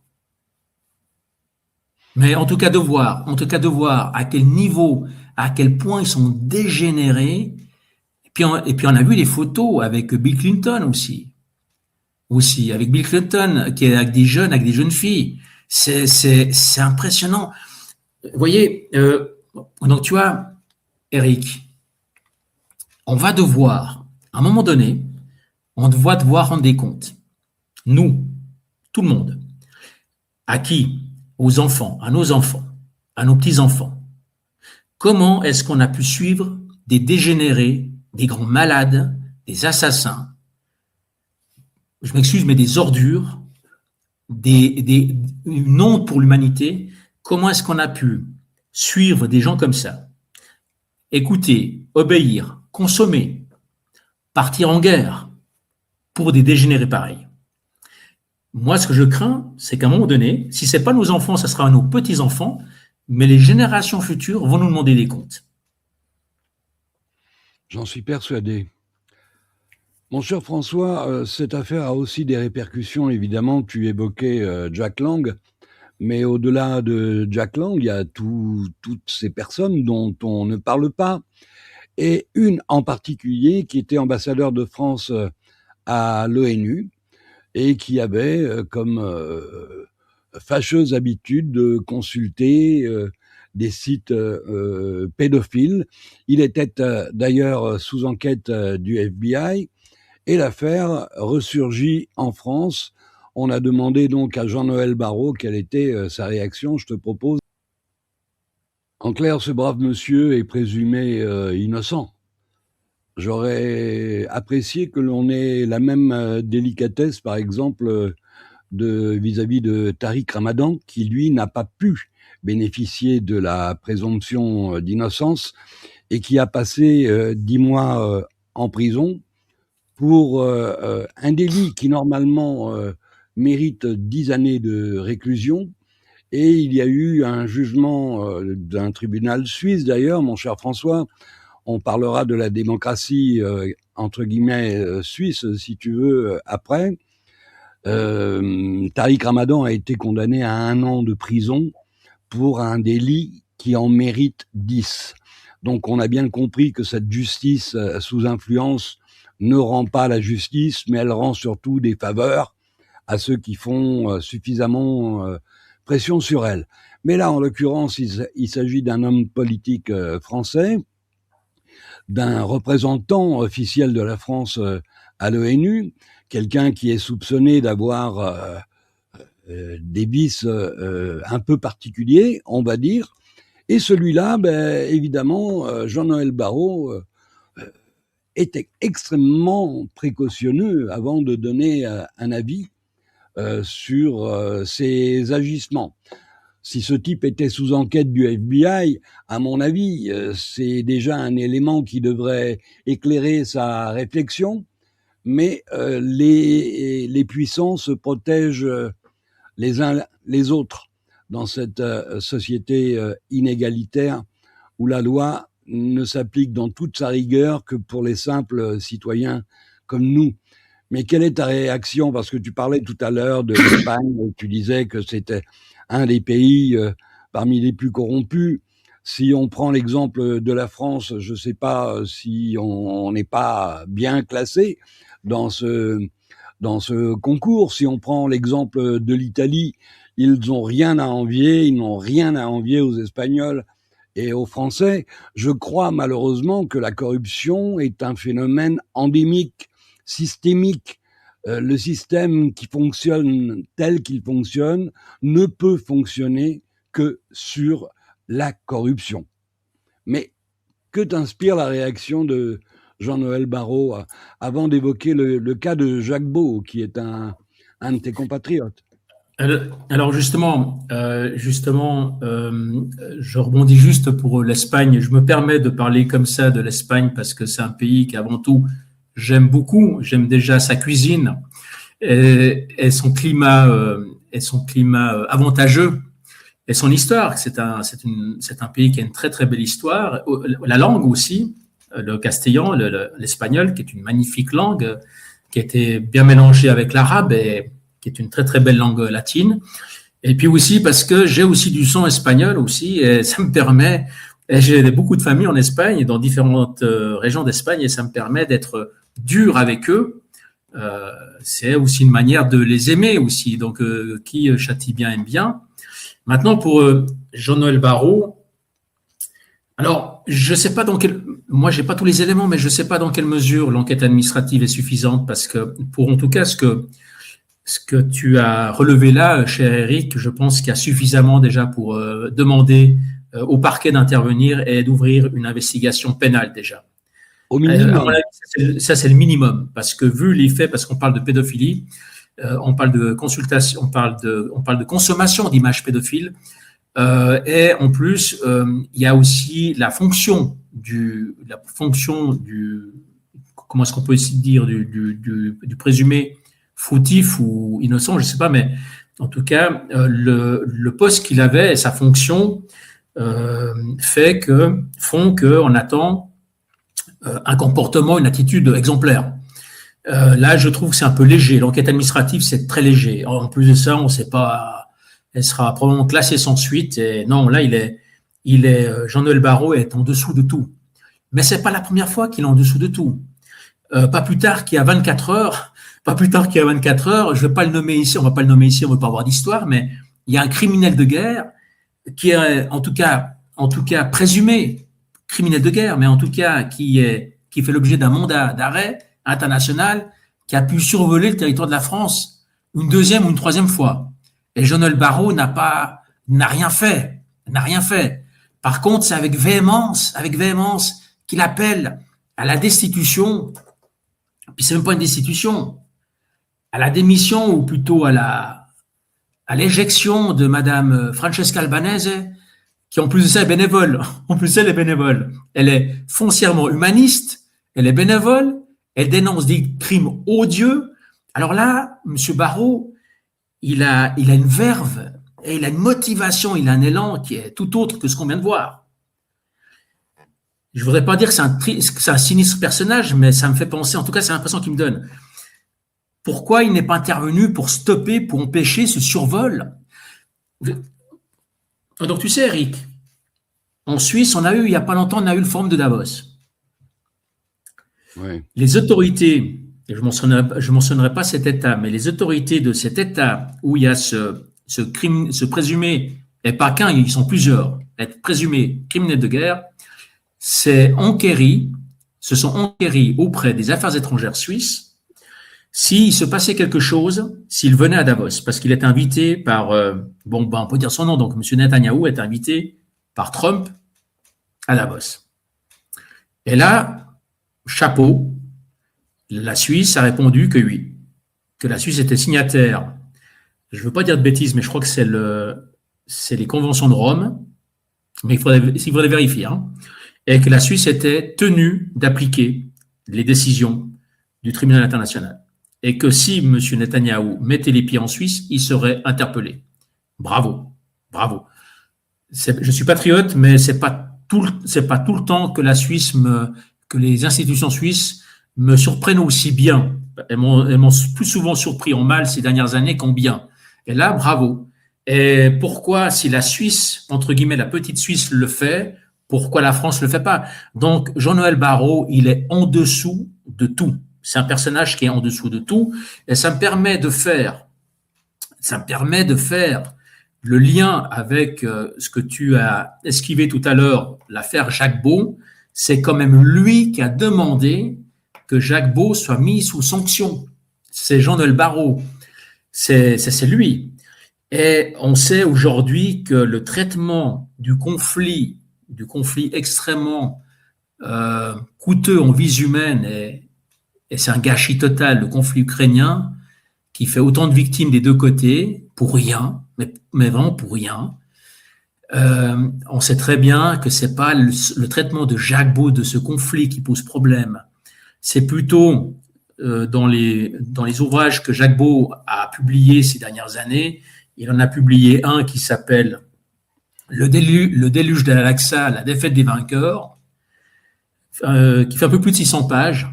Mais en tout cas de voir à quel niveau, à quel point ils sont dégénérés. Et puis on a vu les photos avec Bill Clinton aussi avec Bill Clinton qui est avec des jeunes filles. C'est impressionnant. Vous voyez, donc tu vois, Eric, on va devoir, à un moment donné, on va devoir rendre des comptes. Nous, tout le monde. À qui? Aux enfants, à nos petits-enfants. Comment est-ce qu'on a pu suivre des dégénérés, des grands malades, des assassins, je m'excuse, mais des ordures, une honte pour l'humanité? Comment est-ce qu'on a pu suivre des gens comme ça, écouter, obéir, consommer, partir en guerre pour des dégénérés pareils? Moi, ce que je crains, c'est qu'à un moment donné, si ce n'est pas nos enfants, ça sera nos petits-enfants, mais les générations futures vont nous demander des comptes. J'en suis persuadé. Mon cher François, cette affaire a aussi des répercussions, évidemment. Tu évoquais Jack Lang, mais au-delà de Jack Lang, il y a toutes ces personnes dont on ne parle pas, et une en particulier qui était ambassadeur de France à l'ONU, et qui avait comme fâcheuse habitude de consulter des sites pédophiles. Il était d'ailleurs sous enquête du FBI, et l'affaire ressurgit en France. On a demandé donc à Jean-Noël Barrot quelle était sa réaction. Je te propose. En clair, ce brave monsieur est présumé innocent. J'aurais apprécié que l'on ait la même délicatesse, par exemple, vis-à-vis de Tariq Ramadan, qui, lui, n'a pas pu bénéficier de la présomption d'innocence et qui a passé 10 mois en prison pour un délit qui, normalement, mérite 10 années de réclusion. Et il y a eu un jugement d'un tribunal suisse, d'ailleurs, mon cher François. On parlera de la démocratie, entre guillemets, suisse, si tu veux, après. Tariq Ramadan a été condamné à 1 an de prison pour un délit qui en mérite 10. Donc on a bien compris que cette justice sous influence ne rend pas la justice, mais elle rend surtout des faveurs à ceux qui font suffisamment pression sur elle. Mais là, en l'occurrence, il s'agit d'un homme politique français, d'un représentant officiel de la France à l'ONU, quelqu'un qui est soupçonné d'avoir des vices un peu particuliers, on va dire. Et celui-là, évidemment, Jean-Noël Barrot était extrêmement précautionneux avant de donner un avis sur ses agissements. Si ce type était sous enquête du FBI, à mon avis, c'est déjà un élément qui devrait éclairer sa réflexion, mais les puissants se protègent les uns les autres dans cette société inégalitaire où la loi ne s'applique dans toute sa rigueur que pour les simples citoyens comme nous. Mais quelle est ta réaction? Parce que tu parlais tout à l'heure de l'Espagne, tu disais que c'était un des pays parmi les plus corrompus. Si on prend l'exemple de la France, je ne sais pas si on n'est pas bien classé dans ce concours. Si on prend l'exemple de l'Italie, ils n'ont rien à envier, aux Espagnols et aux Français. Je crois malheureusement que la corruption est un phénomène endémique, systémique. Le système qui fonctionne tel qu'il fonctionne ne peut fonctionner que sur la corruption. Mais que t'inspire la réaction de Jean-Noël Barrot avant d'évoquer le cas de Jacques Beau, qui est un de tes compatriotes? Alors justement, je rebondis juste pour l'Espagne. Je me permets de parler comme ça de l'Espagne parce que c'est un pays qu'avant tout j'aime beaucoup. J'aime déjà sa cuisine et son climat avantageux et son histoire. C'est un pays qui a une très très belle histoire. La langue aussi, le castillan, l'espagnol, qui est une magnifique langue, qui a été bien mélangée avec l'arabe et qui est une très très belle langue latine. Et puis aussi parce que j'ai aussi du sang espagnol aussi, et ça me permet, et j'ai beaucoup de familles en Espagne, dans différentes régions d'Espagne, et ça me permet d'être dur avec eux. C'est aussi une manière de les aimer aussi. Donc, qui châtie bien aime bien. Maintenant, pour Jean-Noël Barrot, alors, je sais pas moi, j'ai pas tous les éléments, mais je sais pas dans quelle mesure l'enquête administrative est suffisante, parce que, pour en tout cas, ce que tu as relevé là, cher Eric, je pense qu'il y a suffisamment déjà pour demander au parquet d'intervenir et d'ouvrir une investigation pénale déjà. Au minimum. À mon avis, ça c'est le minimum, parce que vu les faits, parce qu'on parle de pédophilie, on parle de consultation, on parle de consommation d'images pédophiles, et en plus, il y a aussi la fonction du comment est-ce qu'on peut essayer de dire, du présumé fautif ou innocent, je ne sais pas, mais en tout cas, le poste qu'il avait et sa fonction font qu'on attend un comportement, une attitude exemplaire. Là, je trouve que c'est un peu léger. L'enquête administrative, c'est très léger. En plus de ça, on ne sait pas, elle sera probablement classée sans suite. Et non, là, Jean-Noël Barrot est en dessous de tout. Mais c'est pas la première fois qu'il est en dessous de tout. Pas plus tard qu'il y a 24 heures, je vais pas le nommer ici, on va pas le nommer ici, on veut pas avoir d'histoire, mais il y a un criminel de guerre qui est, en tout cas présumé criminel de guerre, mais en tout cas qui fait l'objet d'un mandat d'arrêt international, qui a pu survoler le territoire de la France une deuxième ou une troisième fois. Et Jean-Noël Barrot n'a rien fait. Par contre, c'est avec véhémence qu'il appelle à la destitution, puis c'est même pas une destitution, à la démission ou plutôt à l'éjection de Madame Francesca Albanese, qui en plus de ça est bénévole. En plus, elle est bénévole. Elle est foncièrement humaniste, elle est bénévole, elle dénonce des crimes odieux. Alors là, Monsieur Barrot, il a une verve, et il a une motivation, il a un élan qui est tout autre que ce qu'on vient de voir. Je voudrais pas dire que c'est un sinistre personnage, mais ça me fait penser, en tout cas, c'est l'impression qu'il me donne. Pourquoi il n'est pas intervenu pour stopper, pour empêcher ce survol? Donc, tu sais, Eric, en Suisse, il y a pas longtemps, on a eu le forum de Davos. Oui. Les autorités, et je mentionnerai pas cet État, mais les autorités de cet État où il y a ce crime, ce présumé, et pas qu'un, ils sont plusieurs, être présumé criminel de guerre, se sont enquéris auprès des affaires étrangères suisses s'il se passait quelque chose, s'il venait à Davos, parce qu'il est invité par, on peut dire son nom, donc M. Netanyahou est invité par Trump à Davos. Et là, chapeau, la Suisse a répondu que oui, que la Suisse était signataire, je ne veux pas dire de bêtises, mais je crois que c'est les conventions de Rome, mais il faudrait vérifier, et que la Suisse était tenue d'appliquer les décisions du tribunal international. Et que si M. Netanyahou mettait les pieds en Suisse, il serait interpellé. Bravo. Je suis patriote, mais c'est pas tout le temps que que les institutions suisses me surprennent aussi bien. Elles m'ont plus souvent surpris en mal ces dernières années qu'en bien. Et là, bravo. Et pourquoi, si la Suisse, entre guillemets, la petite Suisse le fait, pourquoi la France ne le fait pas? Donc, Jean-Noël Barrot, il est en dessous de tout. C'est un personnage qui est en dessous de tout. Et ça me permet de faire le lien avec ce que tu as esquivé tout à l'heure, l'affaire Jacques Beau. C'est quand même lui qui a demandé que Jacques Beau soit mis sous sanction. C'est Jean-Noël Barrot. C'est lui. Et on sait aujourd'hui que le traitement du conflit extrêmement coûteux en vies humaines, et c'est un gâchis total, le conflit ukrainien, qui fait autant de victimes des deux côtés, pour rien, mais vraiment pour rien. On sait très bien que c'est pas le traitement de Jacques Beau de ce conflit qui pose problème. C'est plutôt dans les ouvrages que Jacques Beau a publiés ces dernières années. Il en a publié un qui s'appelle Le déluge de l'Al-Aqsa, la défaite des vainqueurs, qui fait un peu plus de 600 pages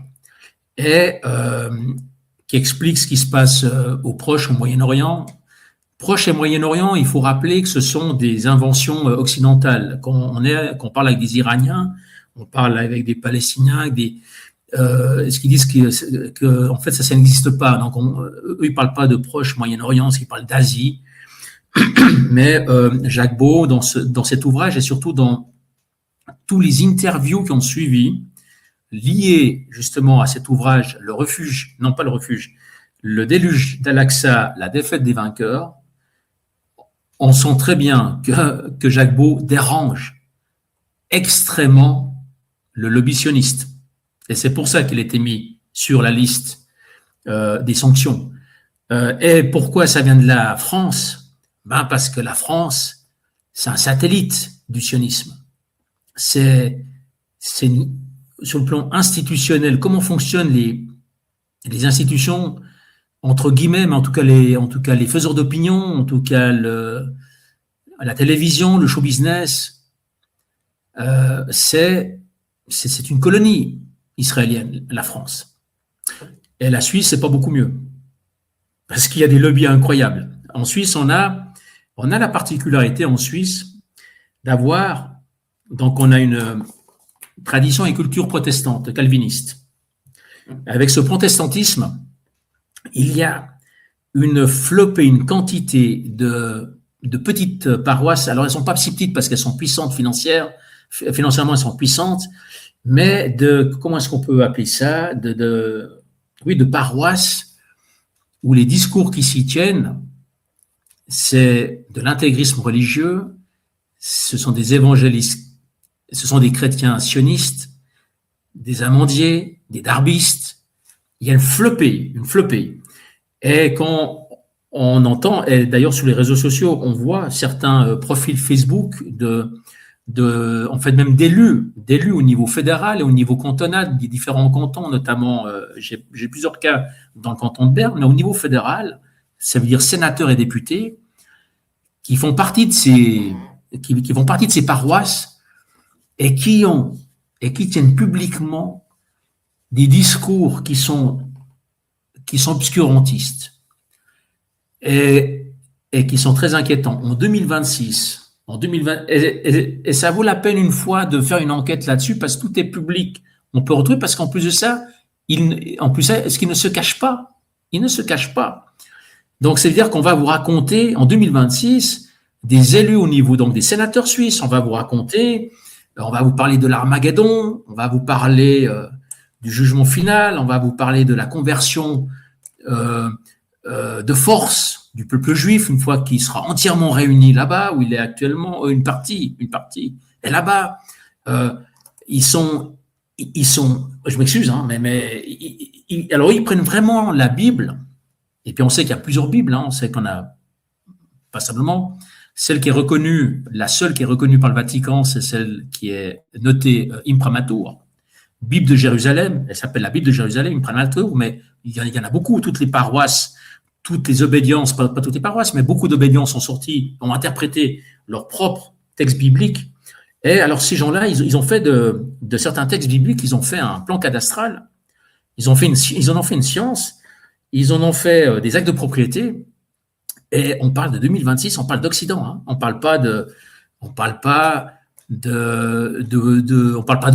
et qui explique ce qui se passe au Proche, au Moyen-Orient. Proche et Moyen-Orient, il faut rappeler que ce sont des inventions occidentales. Quand on parle avec des Iraniens, on parle avec des Palestiniens, avec des ce qu'ils disent que en fait ça n'existe pas. Donc eux ils parlent pas de Proche, Moyen-Orient, ils parlent d'Asie. Mais Jacques Beau, dans cet ouvrage et surtout dans tous les interviews qui ont suivi, liées justement à cet ouvrage, le déluge d'Al-Aqsa, la défaite des vainqueurs, on sent très bien que Jacques Beau dérange extrêmement le lobby sioniste. Et c'est pour ça qu'il a été mis sur la liste des sanctions. Et pourquoi ça vient de la France? Parce que la France, c'est un satellite du sionisme. C'est sur le plan institutionnel, comment fonctionnent les institutions, entre guillemets, mais en tout cas les faiseurs d'opinion, en tout cas la télévision, le show business, c'est une colonie israélienne, la France. Et la Suisse, c'est pas beaucoup mieux. Parce qu'il y a des lobbies incroyables. En Suisse, on a la particularité en Suisse d'avoir, donc on a une tradition et culture protestante, calviniste. Avec ce protestantisme, il y a une flopée, une quantité de petites paroisses. Alors elles sont pas si petites parce qu'elles sont puissantes financièrement elles sont puissantes, mais comment est-ce qu'on peut appeler ça, de paroisses où les discours qui s'y tiennent, c'est de l'intégrisme religieux, ce sont des évangélistes, ce sont des chrétiens sionistes, des amandiers, des darbistes. Il y a une flopée. Et quand on entend, et d'ailleurs sur les réseaux sociaux, on voit certains profils Facebook en fait même d'élus au niveau fédéral et au niveau cantonal des différents cantons, notamment, j'ai plusieurs cas dans le canton de Berne, mais au niveau fédéral, ça veut dire sénateurs et députés qui font partie de ces paroisses et qui tiennent publiquement des discours qui sont obscurantistes et qui sont très inquiétants. En 2026, et ça vaut la peine une fois de faire une enquête là-dessus parce que tout est public. On peut retrouver parce qu'en plus de ça, est-ce qu'il ne se cache pas? Il ne se cache pas. Donc, c'est-à-dire qu'on va vous raconter en 2026 des élus au niveau donc des sénateurs suisses. On va vous parler de l'Armageddon, on va vous parler du jugement final, on va vous parler de la conversion de force du peuple juif une fois qu'il sera entièrement réuni là-bas où il est actuellement une partie est là-bas. Ils sont, je m'excuse, hein, alors ils prennent vraiment la Bible. Et puis on sait qu'il y a plusieurs Bibles, on sait qu'on a pas simplement celle qui est reconnue, la seule qui est reconnue par le Vatican, c'est celle qui est notée imprimatur, Bible de Jérusalem, elle s'appelle la Bible de Jérusalem, imprimatur, mais il y en a beaucoup, toutes les paroisses, toutes les obédiences, pas toutes les paroisses, mais beaucoup d'obédiences ont interprété leur propre texte biblique. Et alors ces gens-là, ils ont fait de certains textes bibliques, ils ont fait un plan cadastral, ils en ont fait une science. Ils en ont fait des actes de propriété Et on parle de 2026, on parle d'Occident. Hein. On parle pas de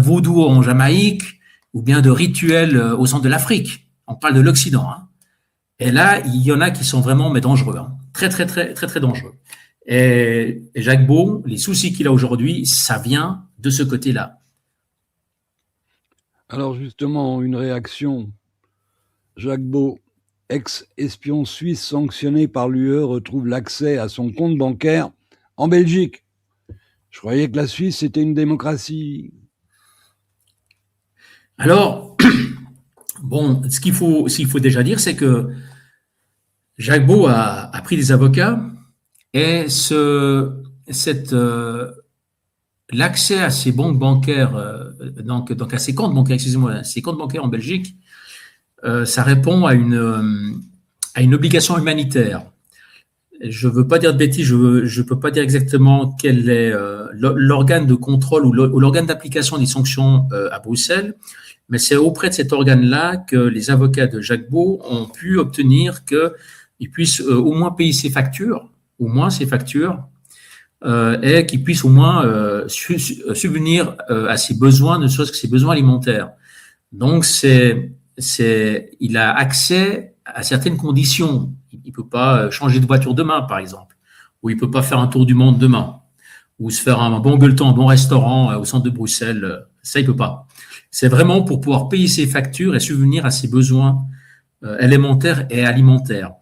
vaudou en Jamaïque ou bien de rituels au centre de l'Afrique. On parle de l'Occident. Hein. Et là, il y en a qui sont vraiment dangereux, hein. Très, très, très, très, très dangereux. Et Jacques Beau, les soucis qu'il a aujourd'hui, ça vient de ce côté-là. Alors justement, une réaction. Jacques Beau, ex-espion suisse sanctionné par l'UE, retrouve l'accès à son compte bancaire en Belgique. Je croyais que la Suisse, c'était une démocratie. Alors, bon, ce qu'il faut déjà dire, c'est que Jacques Beau a pris des avocats et l'accès à ses banques bancaires, donc à ses comptes bancaires, ses comptes bancaires en Belgique, ça répond à une obligation humanitaire. Je ne veux pas dire de bêtises, je ne peux pas dire exactement quel est l'organe de contrôle ou l'organe d'application des sanctions à Bruxelles, mais c'est auprès de cet organe-là que les avocats de Jacques Beau ont pu obtenir qu'il puisse au moins payer ses factures, et qu'il puisse au moins subvenir à ses besoins, ne serait-ce que ses besoins alimentaires. Donc, il a accès à certaines conditions. Il ne peut pas changer de voiture demain, par exemple, ou il ne peut pas faire un tour du monde demain, ou se faire un bon gueuleton, un bon restaurant au centre de Bruxelles. Ça, il ne peut pas. C'est vraiment pour pouvoir payer ses factures et subvenir à ses besoins élémentaires et alimentaires.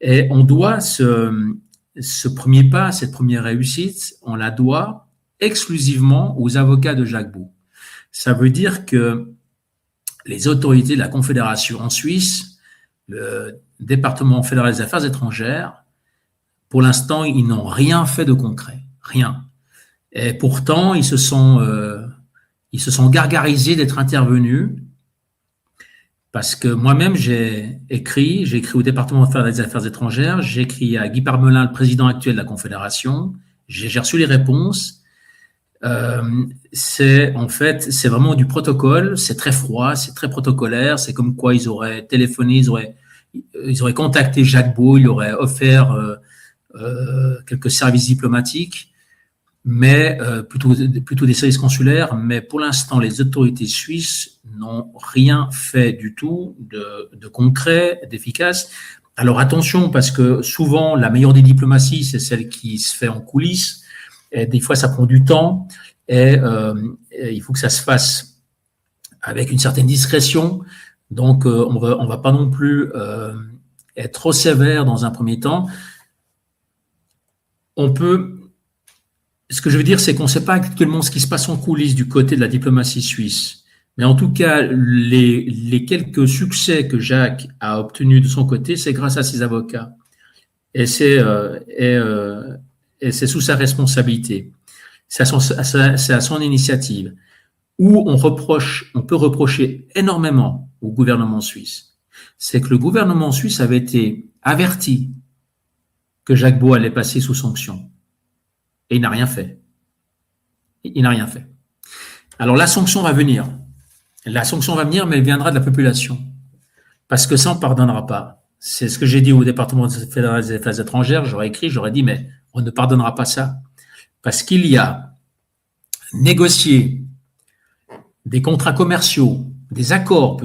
Et on doit ce premier pas, cette première réussite, on la doit exclusivement aux avocats de Jacques Beau. Ça veut dire que les autorités de la Confédération en Suisse, le département fédéral des affaires étrangères, pour l'instant, ils n'ont rien fait de concret, rien. Et pourtant, ils se sont gargarisés d'être intervenus, parce que moi-même, j'ai écrit au département fédéral des affaires étrangères, j'ai écrit à Guy Parmelin, le président actuel de la Confédération, j'ai reçu les réponses. C'est vraiment du protocole, c'est très froid, c'est très protocolaire, c'est comme quoi ils auraient téléphoné, ils auraient contacté Jacques Beau, ils auraient offert quelques services diplomatiques, mais plutôt des services consulaires, mais pour l'instant les autorités suisses n'ont rien fait du tout de concret, d'efficace. Alors attention, parce que souvent la meilleure des diplomaties, c'est celle qui se fait en coulisses. Et des fois, ça prend du temps et il faut que ça se fasse avec une certaine discrétion. Donc, on va pas non plus être trop sévère dans un premier temps. Ce que je veux dire, c'est qu'on ne sait pas actuellement ce qui se passe en coulisses du côté de la diplomatie suisse. Mais en tout cas, les quelques succès que Jacques a obtenus de son côté, c'est grâce à ses avocats. Et c'est sous sa responsabilité. C'est à son initiative. Où on peut reprocher énormément au gouvernement suisse, c'est que le gouvernement suisse avait été averti que Jacques Beau allait passer sous sanction. Et il n'a rien fait. Alors la sanction va venir. Mais elle viendra de la population. Parce que ça, on ne pardonnera pas. C'est ce que j'ai dit au département fédéral des affaires étrangères. J'aurais dit, mais on ne pardonnera pas ça. Parce qu'il y a négocié des contrats commerciaux, des accords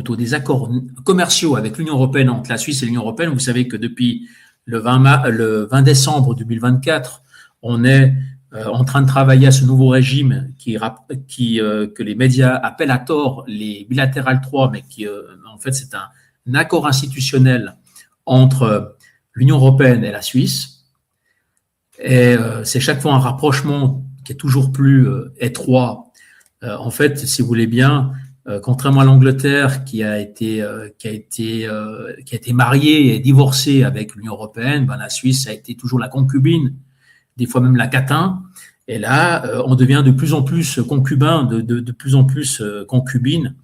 commerciaux avec l'Union européenne, entre la Suisse et l'Union européenne. Vous savez que depuis le 20 décembre 2024, on est en train de travailler à ce nouveau régime que les médias appellent à tort les bilatérales 3, mais qui en fait c'est un accord institutionnel entre l'Union européenne et la Suisse. Et c'est chaque fois un rapprochement qui est toujours plus étroit. En fait, si vous voulez bien, contrairement à l'Angleterre qui a été mariée et divorcée avec l'Union européenne, la Suisse a été toujours la concubine, des fois même la catin. Et là, on devient de plus en plus concubin, de plus en plus concubine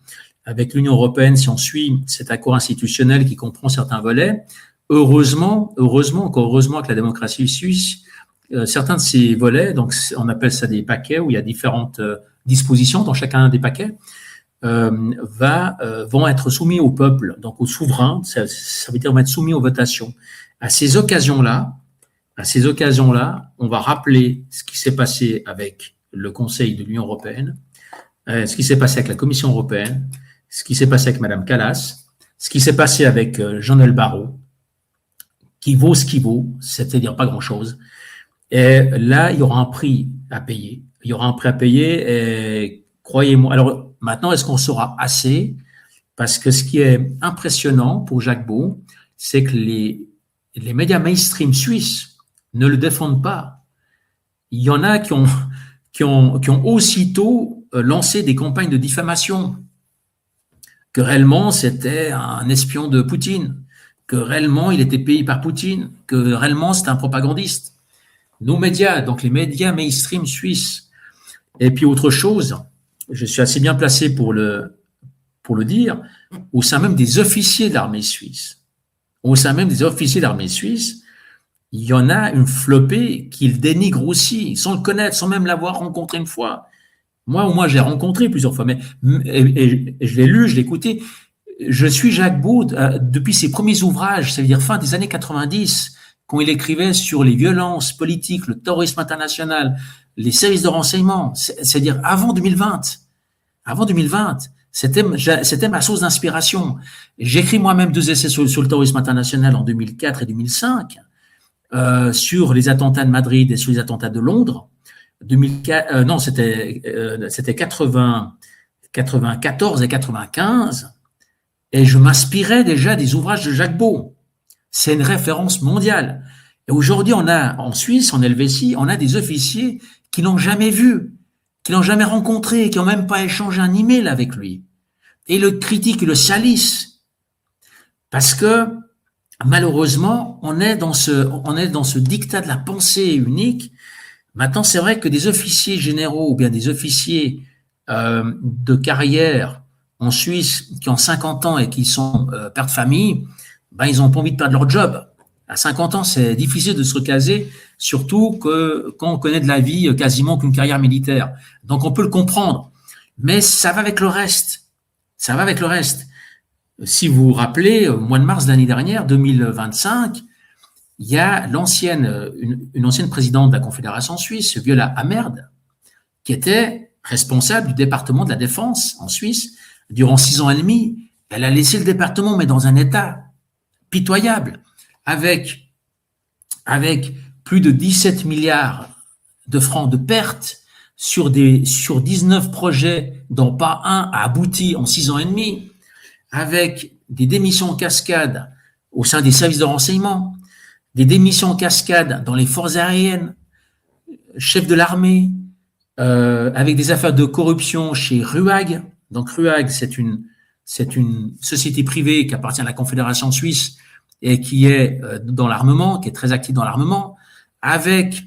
avec l'Union européenne si on suit cet accord institutionnel qui comprend certains volets. Heureusement avec la démocratie suisse, certains de ces volets, donc on appelle ça des paquets où il y a différentes dispositions dans chacun des paquets, vont être soumis au peuple, donc aux souverains. Ça veut dire vont être soumis aux votations. À ces occasions-là, À ces occasions-là, on va rappeler ce qui s'est passé avec le Conseil de l'Union européenne, ce qui s'est passé avec la Commission européenne, ce qui s'est passé avec Madame Kallas, ce qui s'est passé avec Jean-Noël Barrot, qui vaut ce qui vaut, c'est-à-dire pas grand-chose. Et là, il y aura un prix à payer. Il y aura un prix à payer et croyez-moi. Alors maintenant, est-ce qu'on saura assez? Parce que ce qui est impressionnant pour Jacques Beau, c'est que les médias mainstream suisses ne le défendent pas. Il y en a qui ont aussitôt lancé des campagnes de diffamation, que réellement c'était un espion de Poutine, que réellement il était payé par Poutine, que réellement c'était un propagandiste. Nos médias, donc les médias mainstream suisses. Et puis autre chose, je suis assez bien placé pour le dire, au sein même des officiers de l'armée suisse. Au sein même des officiers de l'armée suisse, il y en a une flopée qu'ils dénigrent aussi, sans le connaître, sans même l'avoir rencontré une fois. Moi, je l'ai rencontré plusieurs fois, et je l'ai lu, je l'ai écouté. Je suis Jacques Beau depuis ses premiers ouvrages, c'est-à-dire fin des années 90, quand il écrivait sur les violences politiques, le terrorisme international, les services de renseignement, c'est-à-dire avant 2020. Avant 2020, c'était ma source d'inspiration. J'écris moi-même 2 essais sur le terrorisme international en 2004 et 2005, sur les attentats de Madrid et sur les attentats de Londres. 2004, non, c'était 94 et 95, et je m'inspirais déjà des ouvrages de Jacques Beau. C'est une référence mondiale. Et aujourd'hui, on a en Suisse, en Helvétie, on a des officiers qui l'ont jamais vu, qui l'ont jamais rencontré, qui n'ont même pas échangé un email avec lui, et le critiquent, le salissent, parce que malheureusement, on est dans ce diktat de la pensée unique. Maintenant, c'est vrai que des officiers généraux ou bien des officiers de carrière en Suisse qui ont 50 ans et qui sont pères de famille, ben, ils n'ont pas envie de perdre leur job. À 50 ans, c'est difficile de se recaser, surtout que quand on connaît de la vie quasiment qu'une carrière militaire. Donc, on peut le comprendre. Mais ça va avec le reste. Ça va avec le reste. Si vous vous rappelez, au mois de mars de l'année dernière, 2025, il y a une ancienne présidente de la Confédération suisse, Viola Amherd, qui était responsable du département de la Défense en Suisse durant 6 ans et demi. Elle a laissé le département, mais dans un état pitoyable, avec plus de 17 milliards de francs de pertes sur 19 projets dont pas un a abouti en 6 ans et demi, avec des démissions en cascade au sein des services de renseignement, des démissions en cascade dans les forces aériennes, chef de l'armée, avec des affaires de corruption chez RUAG. Donc RUAG, c'est une société privée qui appartient à la Confédération suisse et qui est dans l'armement, qui est très active dans l'armement, avec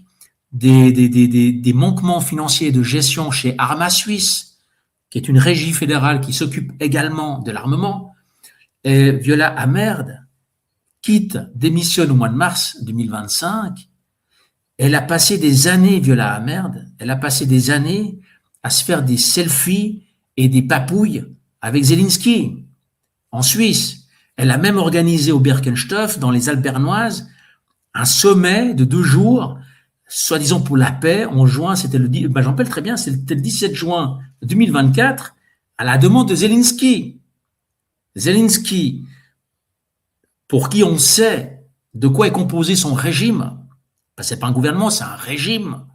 des manquements financiers de gestion chez Arma Suisse, qui est une régie fédérale qui s'occupe également de l'armement. Et Viola Amherd démissionne au mois de mars 2025. Elle a passé des années, Viola Amherd, elle a passé des années à se faire des selfies et des papouilles avec Zelensky en Suisse. Elle a même organisé au Birkenstock, dans les Alpes bernoises, un sommet de 2 jours, soi-disant pour la paix, en juin, c'était j'en rappelle très bien, c'était le 17 juin 2024, à la demande de Zelensky. Zelensky, pour qui on sait de quoi est composé son régime, parce que c'est pas un gouvernement, c'est un régime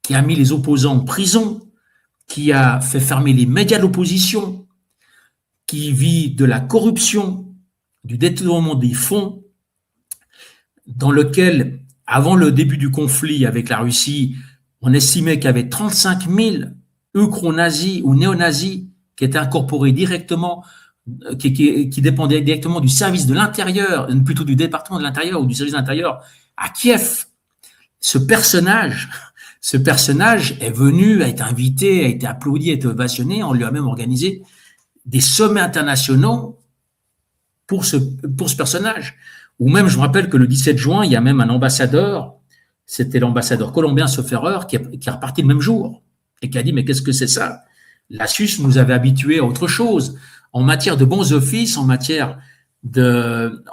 qui a mis les opposants en prison, qui a fait fermer les médias de l'opposition, qui vit de la corruption, du détournement des fonds, dans lequel, avant le début du conflit avec la Russie, on estimait qu'il y avait 35 000 ukro-nazis ou néo-nazis qui étaient incorporés directement, qui dépendaient directement du service de l'intérieur, plutôt du département de l'intérieur ou du service de l'intérieur à Kiev. Ce personnage est venu, a été invité, a été applaudi, a été ovationné. On lui a même organisé des sommets internationaux pour ce personnage. Ou même, je me rappelle que le 17 juin, il y a même un ambassadeur, c'était l'ambassadeur colombien, sauf erreur, qui est reparti le même jour et qui a dit « Mais qu'est-ce que c'est ça ?» La Suisse nous avait habitués à autre chose. En matière de bons offices, en matière de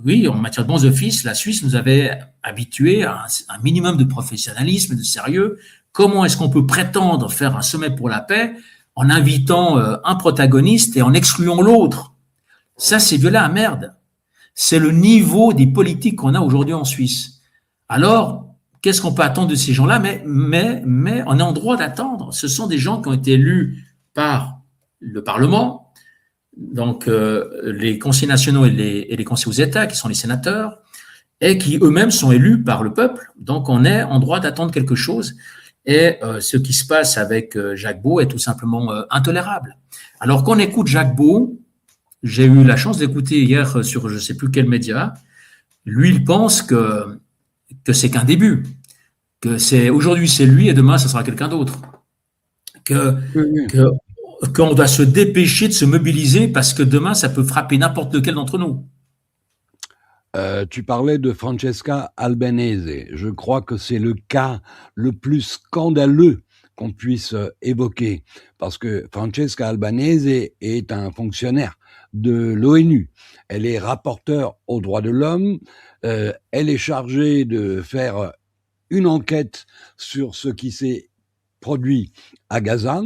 oui, en matière de bons offices, la Suisse nous avait habitués à un minimum de professionnalisme et de sérieux. Comment est-ce qu'on peut prétendre faire un sommet pour la paix en invitant un protagoniste et en excluant l'autre? Ça, c'est de la merde. C'est le niveau des politiques qu'on a aujourd'hui en Suisse. Alors, qu'est-ce qu'on peut attendre de ces gens-là? Mais on est en droit d'attendre. Ce sont des gens qui ont été élus par le Parlement, donc les conseillers nationaux et les conseillers aux États, qui sont les sénateurs, et qui eux-mêmes sont élus par le peuple. Donc, on est en droit d'attendre quelque chose. Et ce qui se passe avec Jacques Beau est tout simplement intolérable. Alors qu'on écoute Jacques Beau, j'ai eu la chance d'écouter hier sur je ne sais plus quel média, lui, il pense que c'est qu'un début, que c'est aujourd'hui c'est lui et demain ce sera quelqu'un d'autre, qu'on doit se dépêcher de se mobiliser parce que demain ça peut frapper n'importe lequel d'entre nous. Tu parlais de Francesca Albanese. Je crois que c'est le cas le plus scandaleux qu'on puisse évoquer, parce que Francesca Albanese est un fonctionnaire de l'ONU. Elle est rapporteure aux droits de l'homme. Elle est chargée de faire une enquête sur ce qui s'est produit à Gaza.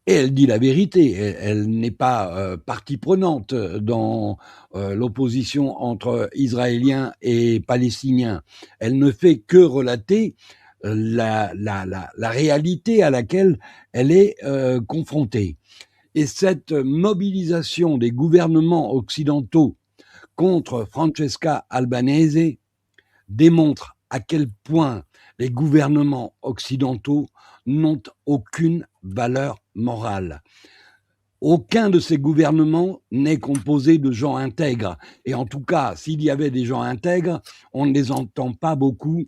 Et elle dit la vérité, elle n'est pas partie prenante dans l'opposition entre Israéliens et Palestiniens. Elle ne fait que relater la réalité à laquelle elle est confrontée. Et cette mobilisation des gouvernements occidentaux contre Francesca Albanese démontre à quel point les gouvernements occidentaux n'ont aucune valeur morale. Aucun de ces gouvernements n'est composé de gens intègres. Et en tout cas, s'il y avait des gens intègres, on ne les entend pas beaucoup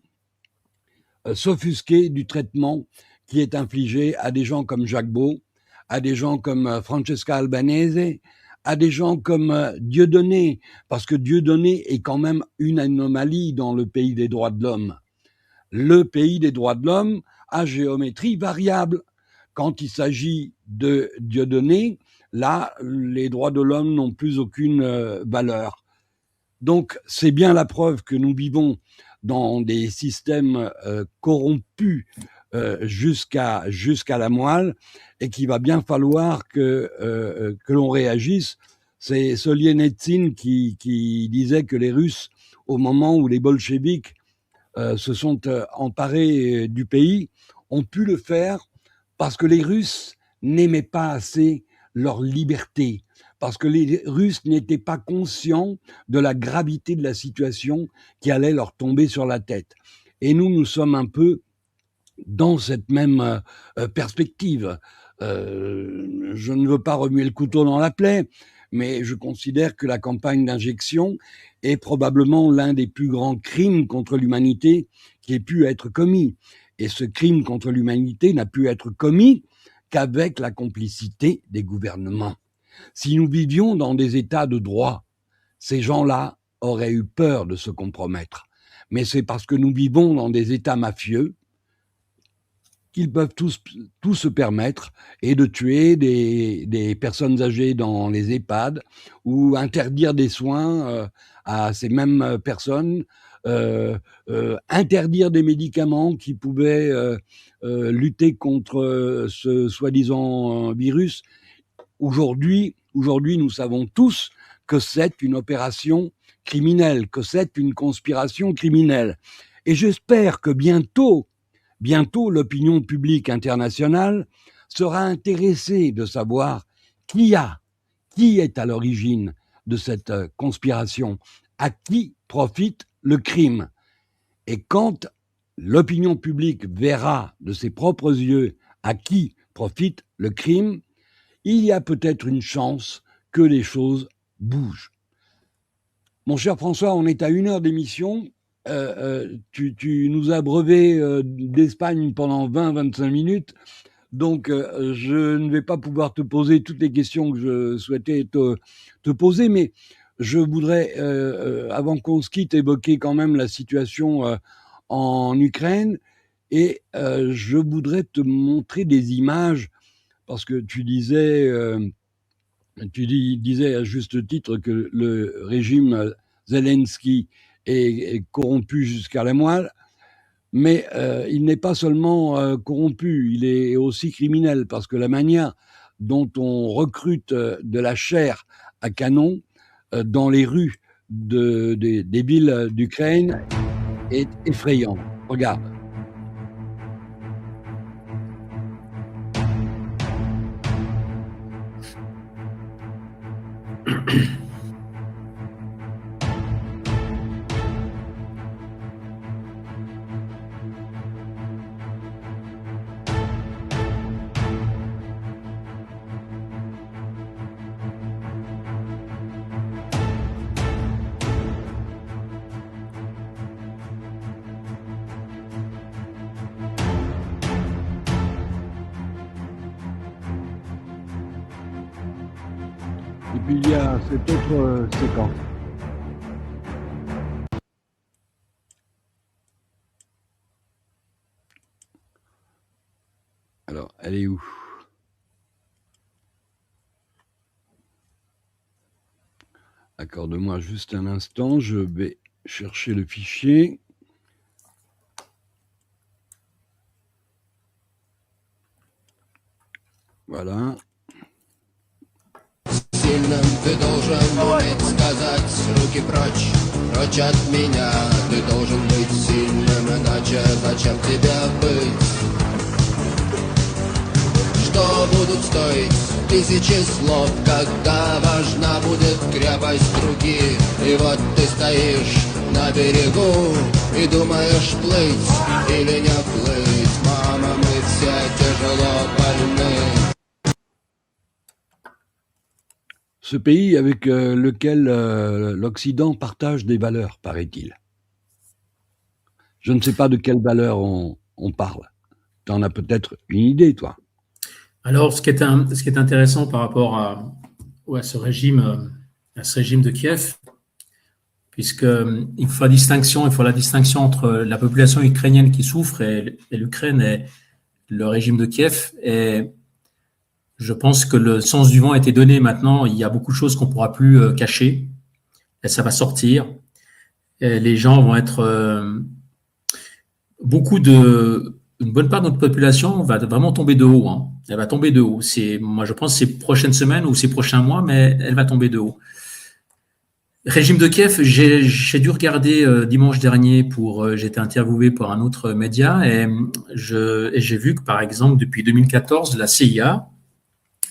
s'offusquer du traitement qui est infligé à des gens comme Jacques Beau, à des gens comme Francesca Albanese, à des gens comme Dieudonné, parce que Dieudonné est quand même une anomalie dans le pays des droits de l'homme. Le pays des droits de l'homme à géométrie variable. Quand il s'agit de Dieudonné, là, les droits de l'homme n'ont plus aucune valeur. Donc, c'est bien la preuve que nous vivons dans des systèmes corrompus jusqu'à la moelle, et qu'il va bien falloir que l'on réagisse. C'est Solienitsyn qui disait que les Russes, au moment où les bolcheviks se sont emparés du pays, ont pu le faire parce que les Russes n'aimaient pas assez leur liberté, parce que les Russes n'étaient pas conscients de la gravité de la situation qui allait leur tomber sur la tête. Et nous sommes un peu dans cette même perspective. Je ne veux pas remuer le couteau dans la plaie, mais je considère que la campagne d'injection est probablement l'un des plus grands crimes contre l'humanité qui ait pu être commis. Et ce crime contre l'humanité n'a pu être commis qu'avec la complicité des gouvernements. Si nous vivions dans des États de droit, ces gens-là auraient eu peur de se compromettre. Mais c'est parce que nous vivons dans des États mafieux qu'ils peuvent tous se permettre et de tuer des personnes âgées dans les EHPAD ou interdire des soins à ces mêmes personnes, interdire des médicaments qui pouvaient lutter contre ce soi-disant virus. Aujourd'hui, nous savons tous que c'est une opération criminelle, que c'est une conspiration criminelle. Et j'espère que bientôt, l'opinion publique internationale sera intéressée de savoir qui est à l'origine de cette conspiration, à qui profite le crime. Et quand l'opinion publique verra de ses propres yeux à qui profite le crime, il y a peut-être une chance que les choses bougent. Mon cher François, on est à 1 heure d'émission. Tu nous as brevé d'Espagne pendant 20-25 minutes, donc je ne vais pas pouvoir te poser toutes les questions que je souhaitais te poser, mais je voudrais, avant qu'on se quitte, évoquer quand même la situation en Ukraine, et je voudrais te montrer des images, parce que tu disais à juste titre que le régime Zelensky est corrompu jusqu'à la moelle, mais il n'est pas seulement corrompu, il est aussi criminel, parce que la manière dont on recrute de la chair à canon dans les rues des villes d'Ukraine est effrayante. Regarde. Et puis il y a cette autre séquence. Alors, elle est où? Accorde-moi juste un instant, je vais chercher le fichier. Voilà. Сильным ты должен уметь сказать руки прочь, прочь от меня. Ты должен быть сильным, иначе зачем тебе быть? Что будут стоить тысячи слов, когда важна будет крепость руки? И вот ты стоишь на берегу и думаешь, плыть или не плыть. Мама, мы все тяжело больны. Ce pays avec lequel l'Occident partage des valeurs, paraît-il. Je ne sais pas de quelles valeurs on parle. Tu en as peut-être une idée, toi. Alors, ce qui est intéressant par rapport à ce régime de Kiev, puisqu'il faut la distinction entre la population ukrainienne qui souffre et l'Ukraine et le régime de Kiev. Et je pense que le sens du vent a été donné maintenant. Il y a beaucoup de choses qu'on ne pourra plus cacher. Et ça va sortir. Et les gens vont être... une bonne part de notre population va vraiment tomber de haut. Hein. Elle va tomber de haut. Moi, je pense ces prochaines semaines ou ces prochains mois, mais elle va tomber de haut. Régime de Kiev, j'ai dû regarder dimanche dernier j'ai été interviewé par un autre média et j'ai vu que, par exemple, depuis 2014, la CIA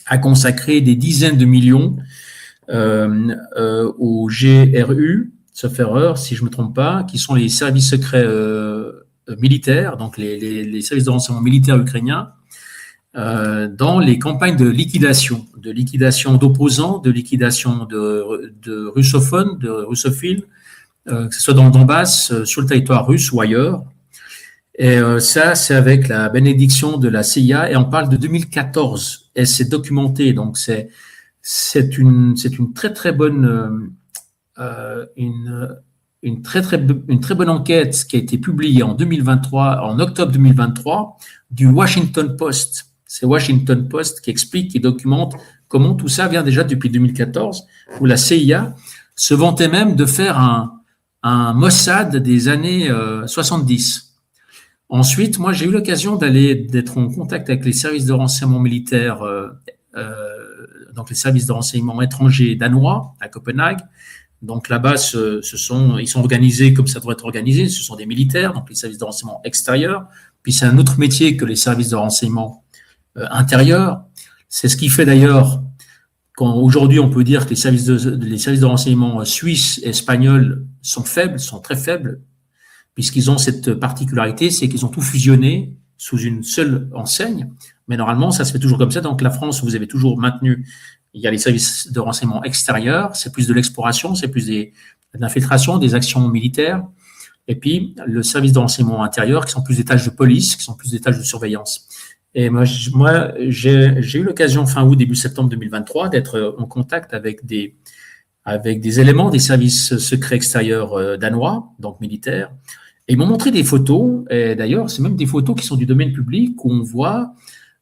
a consacré des dizaines de millions au GRU, sauf erreur, si je ne me trompe pas, qui sont les services secrets militaires, donc les services de renseignement militaires ukrainiens, dans les campagnes de liquidation d'opposants, de liquidation de russophones, de russophiles, que ce soit dans le Donbass, sur le territoire russe ou ailleurs. Et ça, c'est avec la bénédiction de la CIA, et on parle de 2014, et c'est documenté, donc c'est une très très bonne une très bonne enquête qui a été publiée en octobre 2023, du Washington Post. C'est Washington Post qui explique, qui documente comment tout ça vient déjà depuis 2014, où la CIA se vantait même de faire un Mossad des années 70. Ensuite, moi, j'ai eu l'occasion d'être en contact avec les services de renseignement militaire, donc les services de renseignement étrangers danois à Copenhague. Donc là-bas, ils sont organisés comme ça doit être organisé. Ce sont des militaires, donc les services de renseignement extérieurs. Puis c'est un autre métier que les services de renseignement intérieurs. C'est ce qui fait d'ailleurs qu'aujourd'hui, on peut dire que les services de renseignement suisses et espagnols sont très faibles, puisqu'ils ont cette particularité, c'est qu'ils ont tout fusionné sous une seule enseigne. Mais normalement, ça se fait toujours comme ça. Donc la France, vous avez toujours maintenu, il y a les services de renseignement extérieurs, c'est plus de l'exploration, c'est plus de l'infiltration, des actions militaires. Et puis le service de renseignement intérieur, qui sont plus des tâches de police, qui sont plus des tâches de surveillance. Et moi j'ai eu l'occasion fin août, début septembre 2023 d'être en contact avec des éléments des services secrets extérieurs danois, donc militaires. Et ils m'ont montré des photos, et d'ailleurs, c'est même des photos qui sont du domaine public, où on voit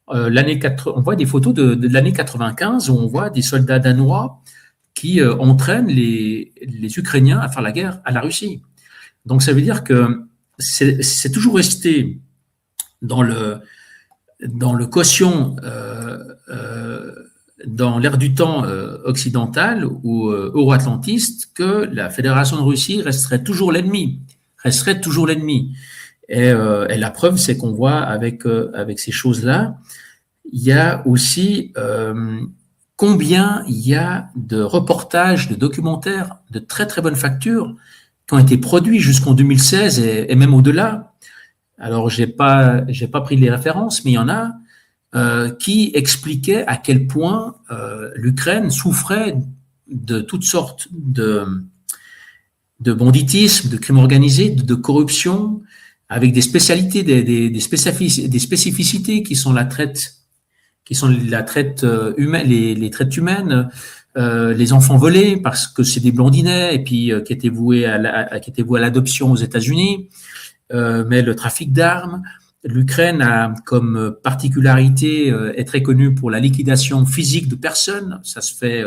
on voit des photos de l'année 95, où on voit des soldats danois qui entraîne les Ukrainiens à faire la guerre à la Russie. Donc ça veut dire que c'est toujours resté dans le quotient, dans l'ère du temps occidental ou euro-atlantiste, que la Fédération de Russie resterait toujours l'ennemi. Et la preuve, c'est qu'on voit avec ces choses-là, il y a aussi combien il y a de reportages, de documentaires de très très bonne facture qui ont été produits jusqu'en 2016 et même au-delà. Alors j'ai pas pris les références, mais il y en a qui expliquaient à quel point l'Ukraine souffrait de toutes sortes de banditisme, de crimes organisés, de corruption, avec des spécialités, des spécificités qui sont la traite humaine, les traites humaines, les enfants volés parce que c'est des blondinets et puis qui étaient voués à l'adoption aux États-Unis, mais le trafic d'armes. L'Ukraine a comme particularité est très connue pour la liquidation physique de personnes. Ça se fait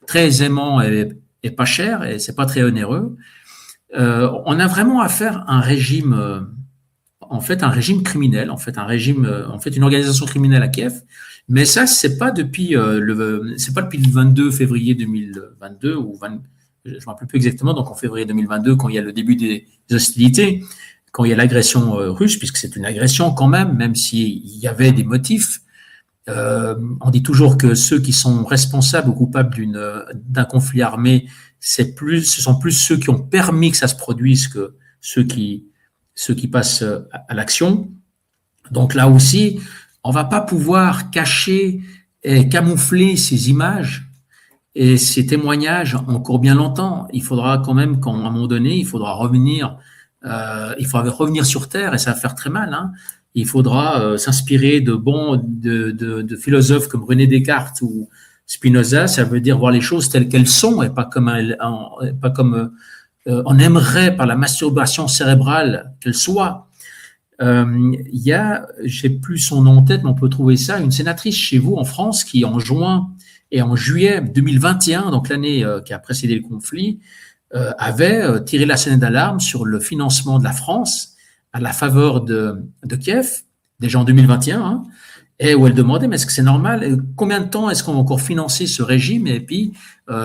très aisément et pas cher et c'est pas très onéreux. On a vraiment affaire à un régime, un régime criminel, une organisation criminelle à Kiev. Mais ça, c'est pas depuis le 22 février 2022 ou je me rappelle plus exactement. Donc en février 2022, quand il y a le début des hostilités, quand il y a l'agression russe, puisque c'est une agression quand même s'il y avait des motifs. On dit toujours que ceux qui sont responsables ou coupables d'un conflit armé, ce sont plus ceux qui ont permis que ça se produise que ceux qui passent à l'action. Donc là aussi, on va pas pouvoir cacher et camoufler ces images et ces témoignages encore bien longtemps. Il faudra quand même qu'à un moment donné, il faudra revenir sur terre et ça va faire très mal. Hein. Il faudra s'inspirer de philosophes comme René Descartes ou Spinoza. Ça veut dire voir les choses telles qu'elles sont et pas comme on aimerait par la masturbation cérébrale qu'elles soient. J'ai plus son nom en tête, mais on peut trouver ça, une sénatrice chez vous en France qui en juin et en juillet 2021, donc l'année qui a précédé le conflit, avait tiré la sonnette d'alarme sur le financement de la France à la faveur de Kiev, déjà en 2021, hein, et où elle demandait, mais est-ce que c'est normal? Combien de temps est-ce qu'on va encore financer ce régime? Et puis,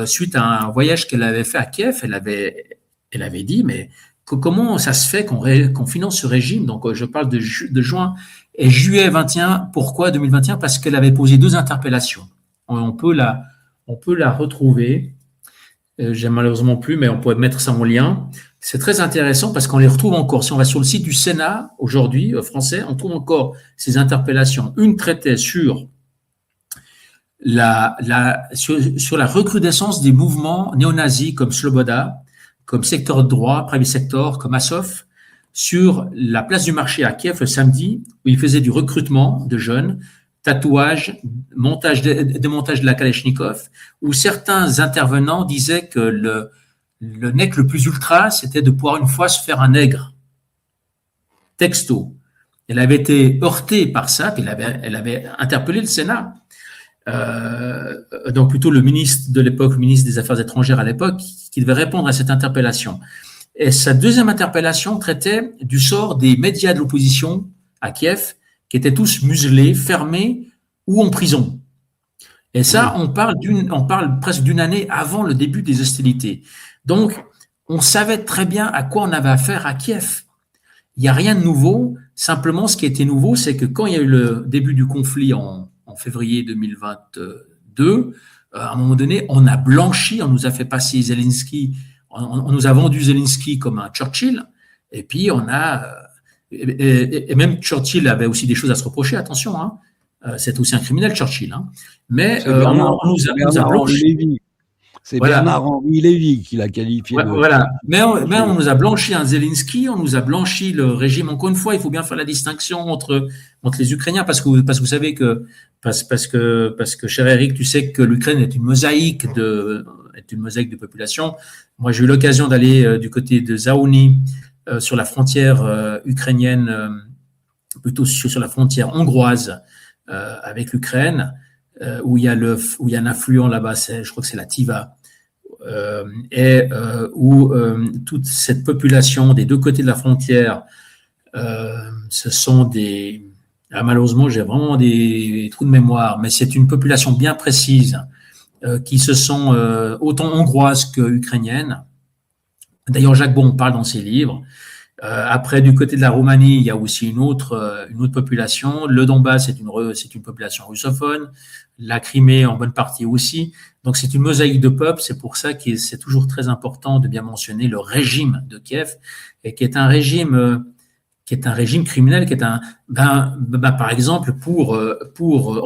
suite à un voyage qu'elle avait fait à Kiev, elle avait dit, mais comment ça se fait qu'on finance ce régime? Donc, je parle de juin et juillet 21. Pourquoi 2021? Parce qu'elle avait posé 2 interpellations. On peut la retrouver. J'ai malheureusement plus, mais on pourrait mettre ça en lien. C'est très intéressant parce qu'on les retrouve encore. Si on va sur le site du Sénat, aujourd'hui, français, on trouve encore ces interpellations. Une traitait sur la recrudescence des mouvements néo-nazis comme Sloboda, comme Secteur de droit, Private Sector, comme Azov, sur la place du marché à Kiev le samedi, où ils faisaient du recrutement de jeunes, tatouage, démontage de la Kalachnikov, où certains intervenants disaient que le nec le plus ultra, c'était de pouvoir une fois se faire un nègre. Texto. Elle avait été heurtée par ça, puis elle avait interpellé le Sénat. Donc plutôt le ministre de l'époque, le ministre des Affaires étrangères à l'époque, qui devait répondre à cette interpellation. Et sa deuxième interpellation traitait du sort des médias de l'opposition à Kiev, qui étaient tous muselés, fermés ou en prison. Et ça, on parle presque d'une année avant le début des hostilités. Donc, on savait très bien à quoi on avait affaire à Kiev. Il n'y a rien de nouveau. Simplement, ce qui était nouveau, c'est que quand il y a eu le début du conflit en février 2022, à un moment donné, on a blanchi, on nous a fait passer Zelensky, on nous a vendu Zelensky comme un Churchill, et puis et même Churchill avait aussi des choses à se reprocher, attention, hein. C'est aussi un criminel, Churchill, hein. Mais on nous a blanchi. C'est Bernard-Henri Lévy qui l'a qualifié. Voilà. Mais on nous a blanchi un Zelensky, on nous a blanchi le régime. Encore une fois, il faut bien faire la distinction entre les Ukrainiens, parce que vous savez que cher Eric, tu sais que l'Ukraine est une mosaïque de population. Moi, j'ai eu l'occasion d'aller du côté de Zaoni, sur la frontière ukrainienne, plutôt sur la frontière hongroise avec l'Ukraine, où il y a un affluent là-bas, je crois que c'est la Tiva. où toute cette population des deux côtés de la frontière, ce sont des... malheureusement, j'ai vraiment des trous de mémoire, mais c'est une population bien précise qui se sont autant hongroises que ukrainiennes. D'ailleurs, Jacques Bon parle dans ses livres. Après, du côté de la Roumanie, il y a aussi une autre population. Le Donbass, c'est une population russophone. La Crimée, en bonne partie aussi. Donc, c'est une mosaïque de peuples. C'est pour ça que c'est toujours très important de bien mentionner le régime de Kiev, et qui est un régime criminel, qui est par exemple, pour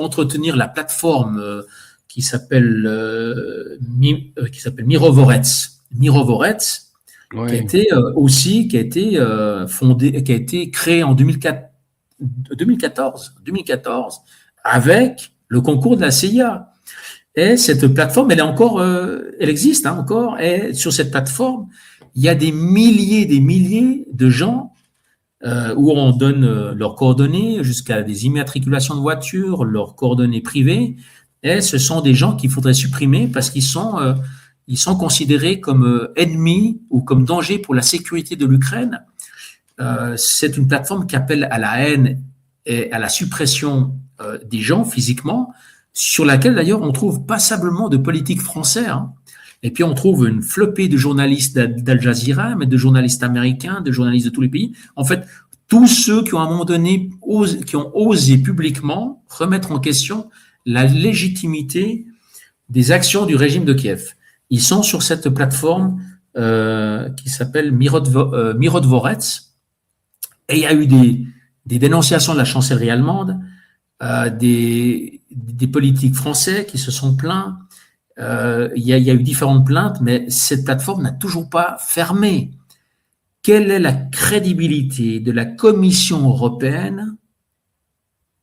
entretenir la plateforme qui s'appelle Mirovorets. Oui. Qui a été fondée, qui a été créée en 2014 avec le concours de la CIA. Et cette plateforme, elle existe encore. Et sur cette plateforme, il y a des milliers de gens où on donne leurs coordonnées jusqu'à des immatriculations de voitures, leurs coordonnées privées. Et ce sont des gens qu'il faudrait supprimer parce qu'ils sont considérés comme ennemis ou comme danger pour la sécurité de l'Ukraine. C'est une plateforme qui appelle à la haine et à la suppression des gens physiquement, sur laquelle d'ailleurs on trouve passablement de politiques français. Et puis on trouve une flopée de journalistes d'Al Jazeera, mais de journalistes américains, de journalistes de tous les pays. En fait, tous ceux qui ont à un moment donné qui ont osé publiquement remettre en question la légitimité des actions du régime de Kiev. Ils sont sur cette plateforme qui s'appelle Mirodvorets. Et il y a eu des dénonciations de la chancellerie allemande, des politiques français qui se sont plaints. Il y a eu différentes plaintes, mais cette plateforme n'a toujours pas fermé. Quelle est la crédibilité de la Commission européenne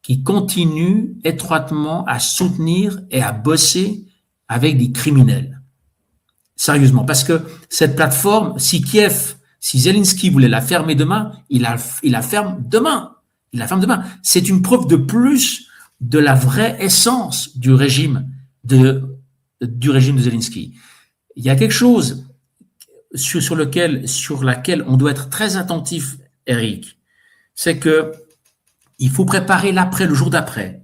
qui continue étroitement à soutenir et à bosser avec des criminels? Sérieusement, parce que cette plateforme, si Zelensky voulait la fermer demain, il la ferme demain. C'est une preuve de plus de la vraie essence du régime de Zelensky. Il y a quelque chose sur laquelle on doit être très attentif, Eric. C'est que il faut préparer l'après, le jour d'après.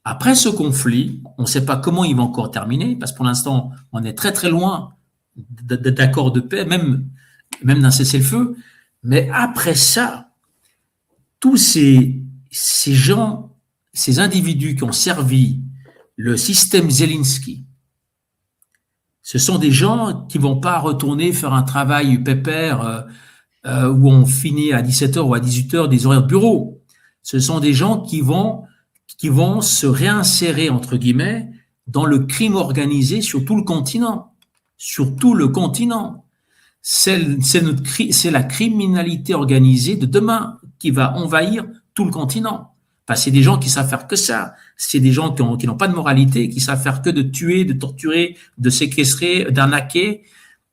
Après ce conflit, on ne sait pas comment il va encore terminer, parce que pour l'instant, on est très très loin d'accord de paix, même d'un cessez-le-feu. Mais après ça, tous ces gens, ces individus qui ont servi le système Zelensky, ce sont des gens qui vont pas retourner faire un travail pépère où on finit à 17h ou à 18h des horaires de bureau. Ce sont des gens qui vont se réinsérer, entre guillemets, dans le crime organisé sur tout le continent. C'est la criminalité organisée de demain qui va envahir tout le continent. C'est des gens qui savent faire que ça. C'est des gens qui n'ont pas de moralité, qui savent faire que de tuer, de torturer, de séquestrer, d'arnaquer.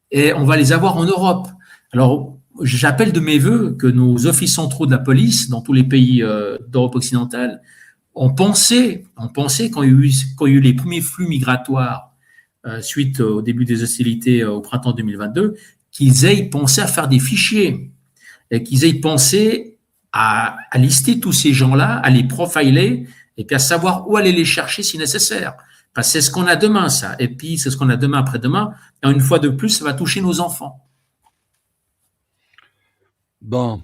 Et on va les avoir en Europe. Alors, j'appelle de mes voeux que nos offices centraux de la police, dans tous les pays d'Europe occidentale, ont pensé quand il y a eu les premiers flux migratoires suite au début des hostilités au printemps 2022, qu'ils aient pensé à faire des fichiers et qu'ils aient pensé à lister tous ces gens-là, à les profiler et puis à savoir où aller les chercher si nécessaire. Parce que c'est ce qu'on a demain, ça. Et puis, c'est ce qu'on a demain après-demain. Et une fois de plus, ça va toucher nos enfants. Bon,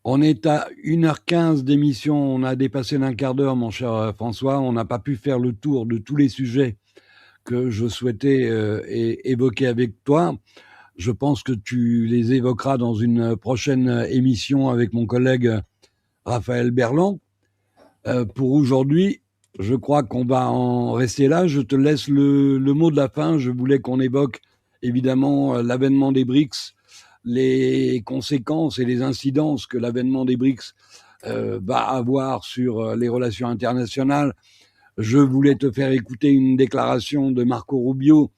on est à 1h15 d'émission. On a dépassé d'un quart d'heure, mon cher François. On n'a pas pu faire le tour de tous les sujets que je souhaitais évoquer avec toi. Je pense que tu les évoqueras dans une prochaine émission avec mon collègue Raphaël Berland. Pour aujourd'hui, je crois qu'on va en rester là. Je te laisse le mot de la fin. Je voulais qu'on évoque évidemment l'avènement des BRICS, les conséquences et les incidences que l'avènement des BRICS va avoir sur les relations internationales. Je voulais te faire écouter une déclaration de Marco Rubio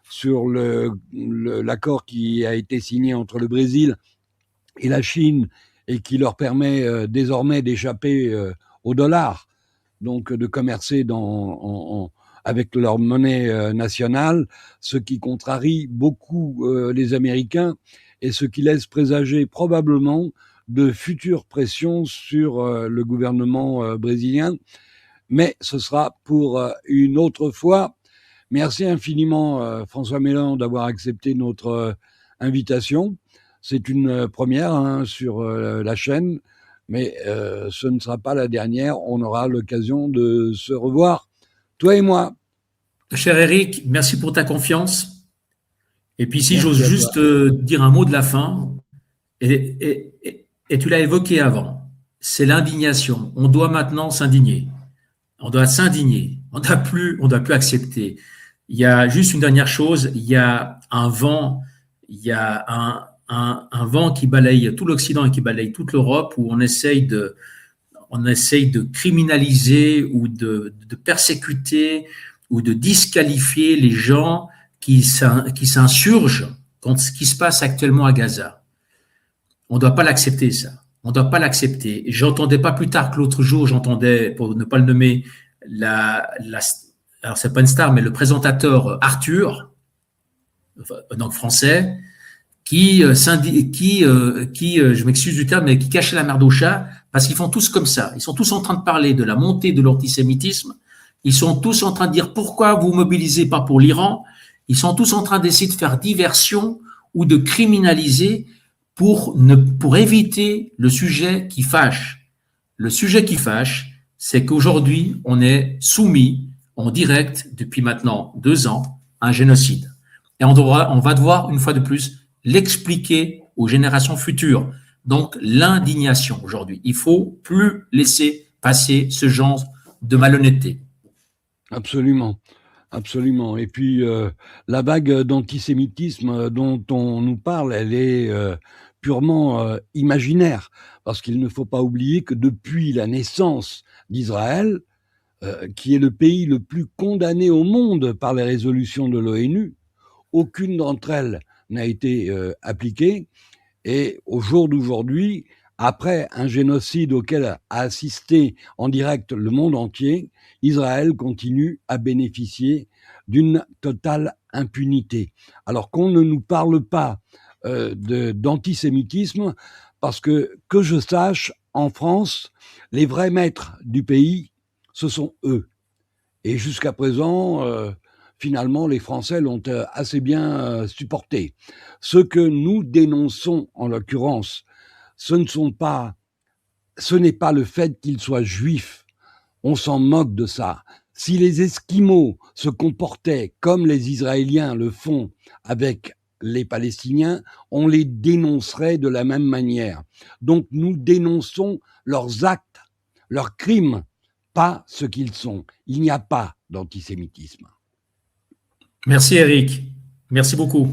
sur l'accord qui a été signé entre le Brésil et la Chine et qui leur permet désormais d'échapper au dollar, donc de commercer avec leur monnaie nationale, ce qui contrarie beaucoup les Américains et ce qui laisse présager probablement de futures pressions sur le gouvernement brésilien. Mais ce sera pour une autre fois. Merci infiniment, François Mélan, d'avoir accepté notre invitation. C'est une première sur la chaîne, mais ce ne sera pas la dernière. On aura l'occasion de se revoir, toi et moi. Cher Eric, merci pour ta confiance. Et puis si j'ose juste dire un mot de la fin, et tu l'as évoqué avant, c'est l'indignation. On doit maintenant s'indigner. On doit s'indigner. On ne doit plus accepter. Il y a juste une dernière chose. Il y a un vent qui balaye tout l'Occident et qui balaye toute l'Europe, où on essaye de criminaliser ou de persécuter ou de disqualifier les gens qui s'insurgent contre ce qui se passe actuellement à Gaza. On ne doit pas l'accepter, ça. On ne doit pas l'accepter. J'entendais pas plus tard que l'autre jour, pour ne pas le nommer, alors c'est pas une star, mais le présentateur Arthur, donc français, qui je m'excuse du terme, mais qui cachait la merde au chat, parce qu'ils font tous comme ça. Ils sont tous en train de parler de la montée de l'antisémitisme. Ils sont tous en train de dire pourquoi vous mobilisez pas pour l'Iran. Ils sont tous en train d'essayer de faire diversion ou de criminaliser pour éviter le sujet qui fâche. Le sujet qui fâche, c'est qu'aujourd'hui, on est soumis en direct, depuis maintenant 2 ans, à un génocide. Et on va devoir, une fois de plus, l'expliquer aux générations futures. Donc, l'indignation aujourd'hui. Il ne faut plus laisser passer ce genre de malhonnêteté. Absolument. Absolument. Et puis, la vague d'antisémitisme dont on nous parle, elle est purement imaginaire. Parce qu'il ne faut pas oublier que depuis la naissance d'Israël, qui est le pays le plus condamné au monde par les résolutions de l'ONU, aucune d'entre elles n'a été appliquée. Et au jour d'aujourd'hui, après un génocide auquel a assisté en direct le monde entier, Israël continue à bénéficier d'une totale impunité. Alors qu'on ne nous parle pas d'antisémitisme, parce que je sache, en France, les vrais maîtres du pays, ce sont eux. Et jusqu'à présent, finalement, les Français l'ont assez bien supporté. Ce que nous dénonçons, en l'occurrence, ce n'est pas le fait qu'ils soient juifs. On s'en moque de ça. Si les Esquimaux se comportaient comme les Israéliens le font avec les Palestiniens, on les dénoncerait de la même manière. Donc nous dénonçons leurs actes, leurs crimes, pas ce qu'ils sont. Il n'y a pas d'antisémitisme. Merci Eric. Merci beaucoup.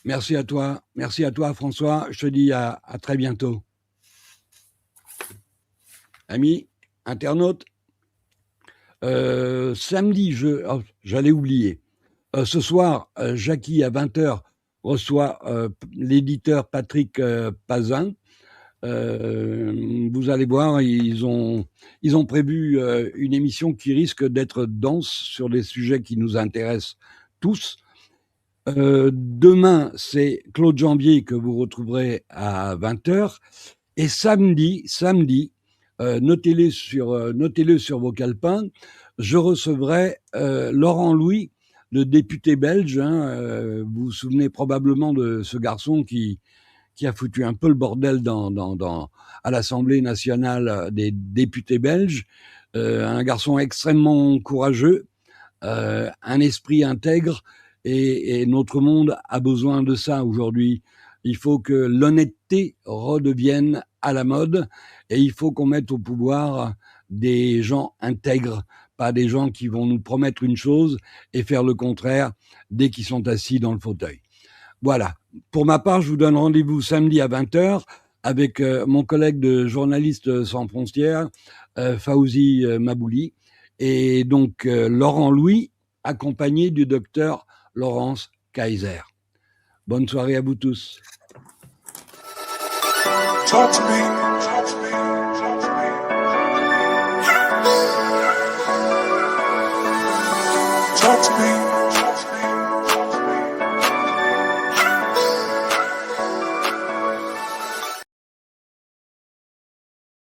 Merci à toi. Merci à toi François. Je te dis à très bientôt. Amis, internautes, samedi, j'allais oublier. Ce soir, Jackie, à 20h, reçoit l'éditeur Patrick Pazin. Vous allez voir, ils ont prévu une émission qui risque d'être dense sur des sujets qui nous intéressent tous. Demain, c'est Claude Jambier que vous retrouverez à 20h. Et samedi, notez-le sur vos calepins, je recevrai Laurent Louis, le député belge. Vous vous souvenez probablement de ce garçon qui a foutu un peu le bordel à l'Assemblée nationale des députés belges. Un garçon extrêmement courageux, un esprit intègre, et notre monde a besoin de ça aujourd'hui. Il faut que l'honnêteté redevienne à la mode, et il faut qu'on mette au pouvoir des gens intègres, pas des gens qui vont nous promettre une chose et faire le contraire dès qu'ils sont assis dans le fauteuil. Voilà. Pour ma part, je vous donne rendez-vous samedi à 20h avec mon collègue de Journalistes sans frontières, Fawzi Mabouli, et donc Laurent Louis, accompagné du docteur Laurence Kaiser. Bonne soirée à vous tous. Talk to me.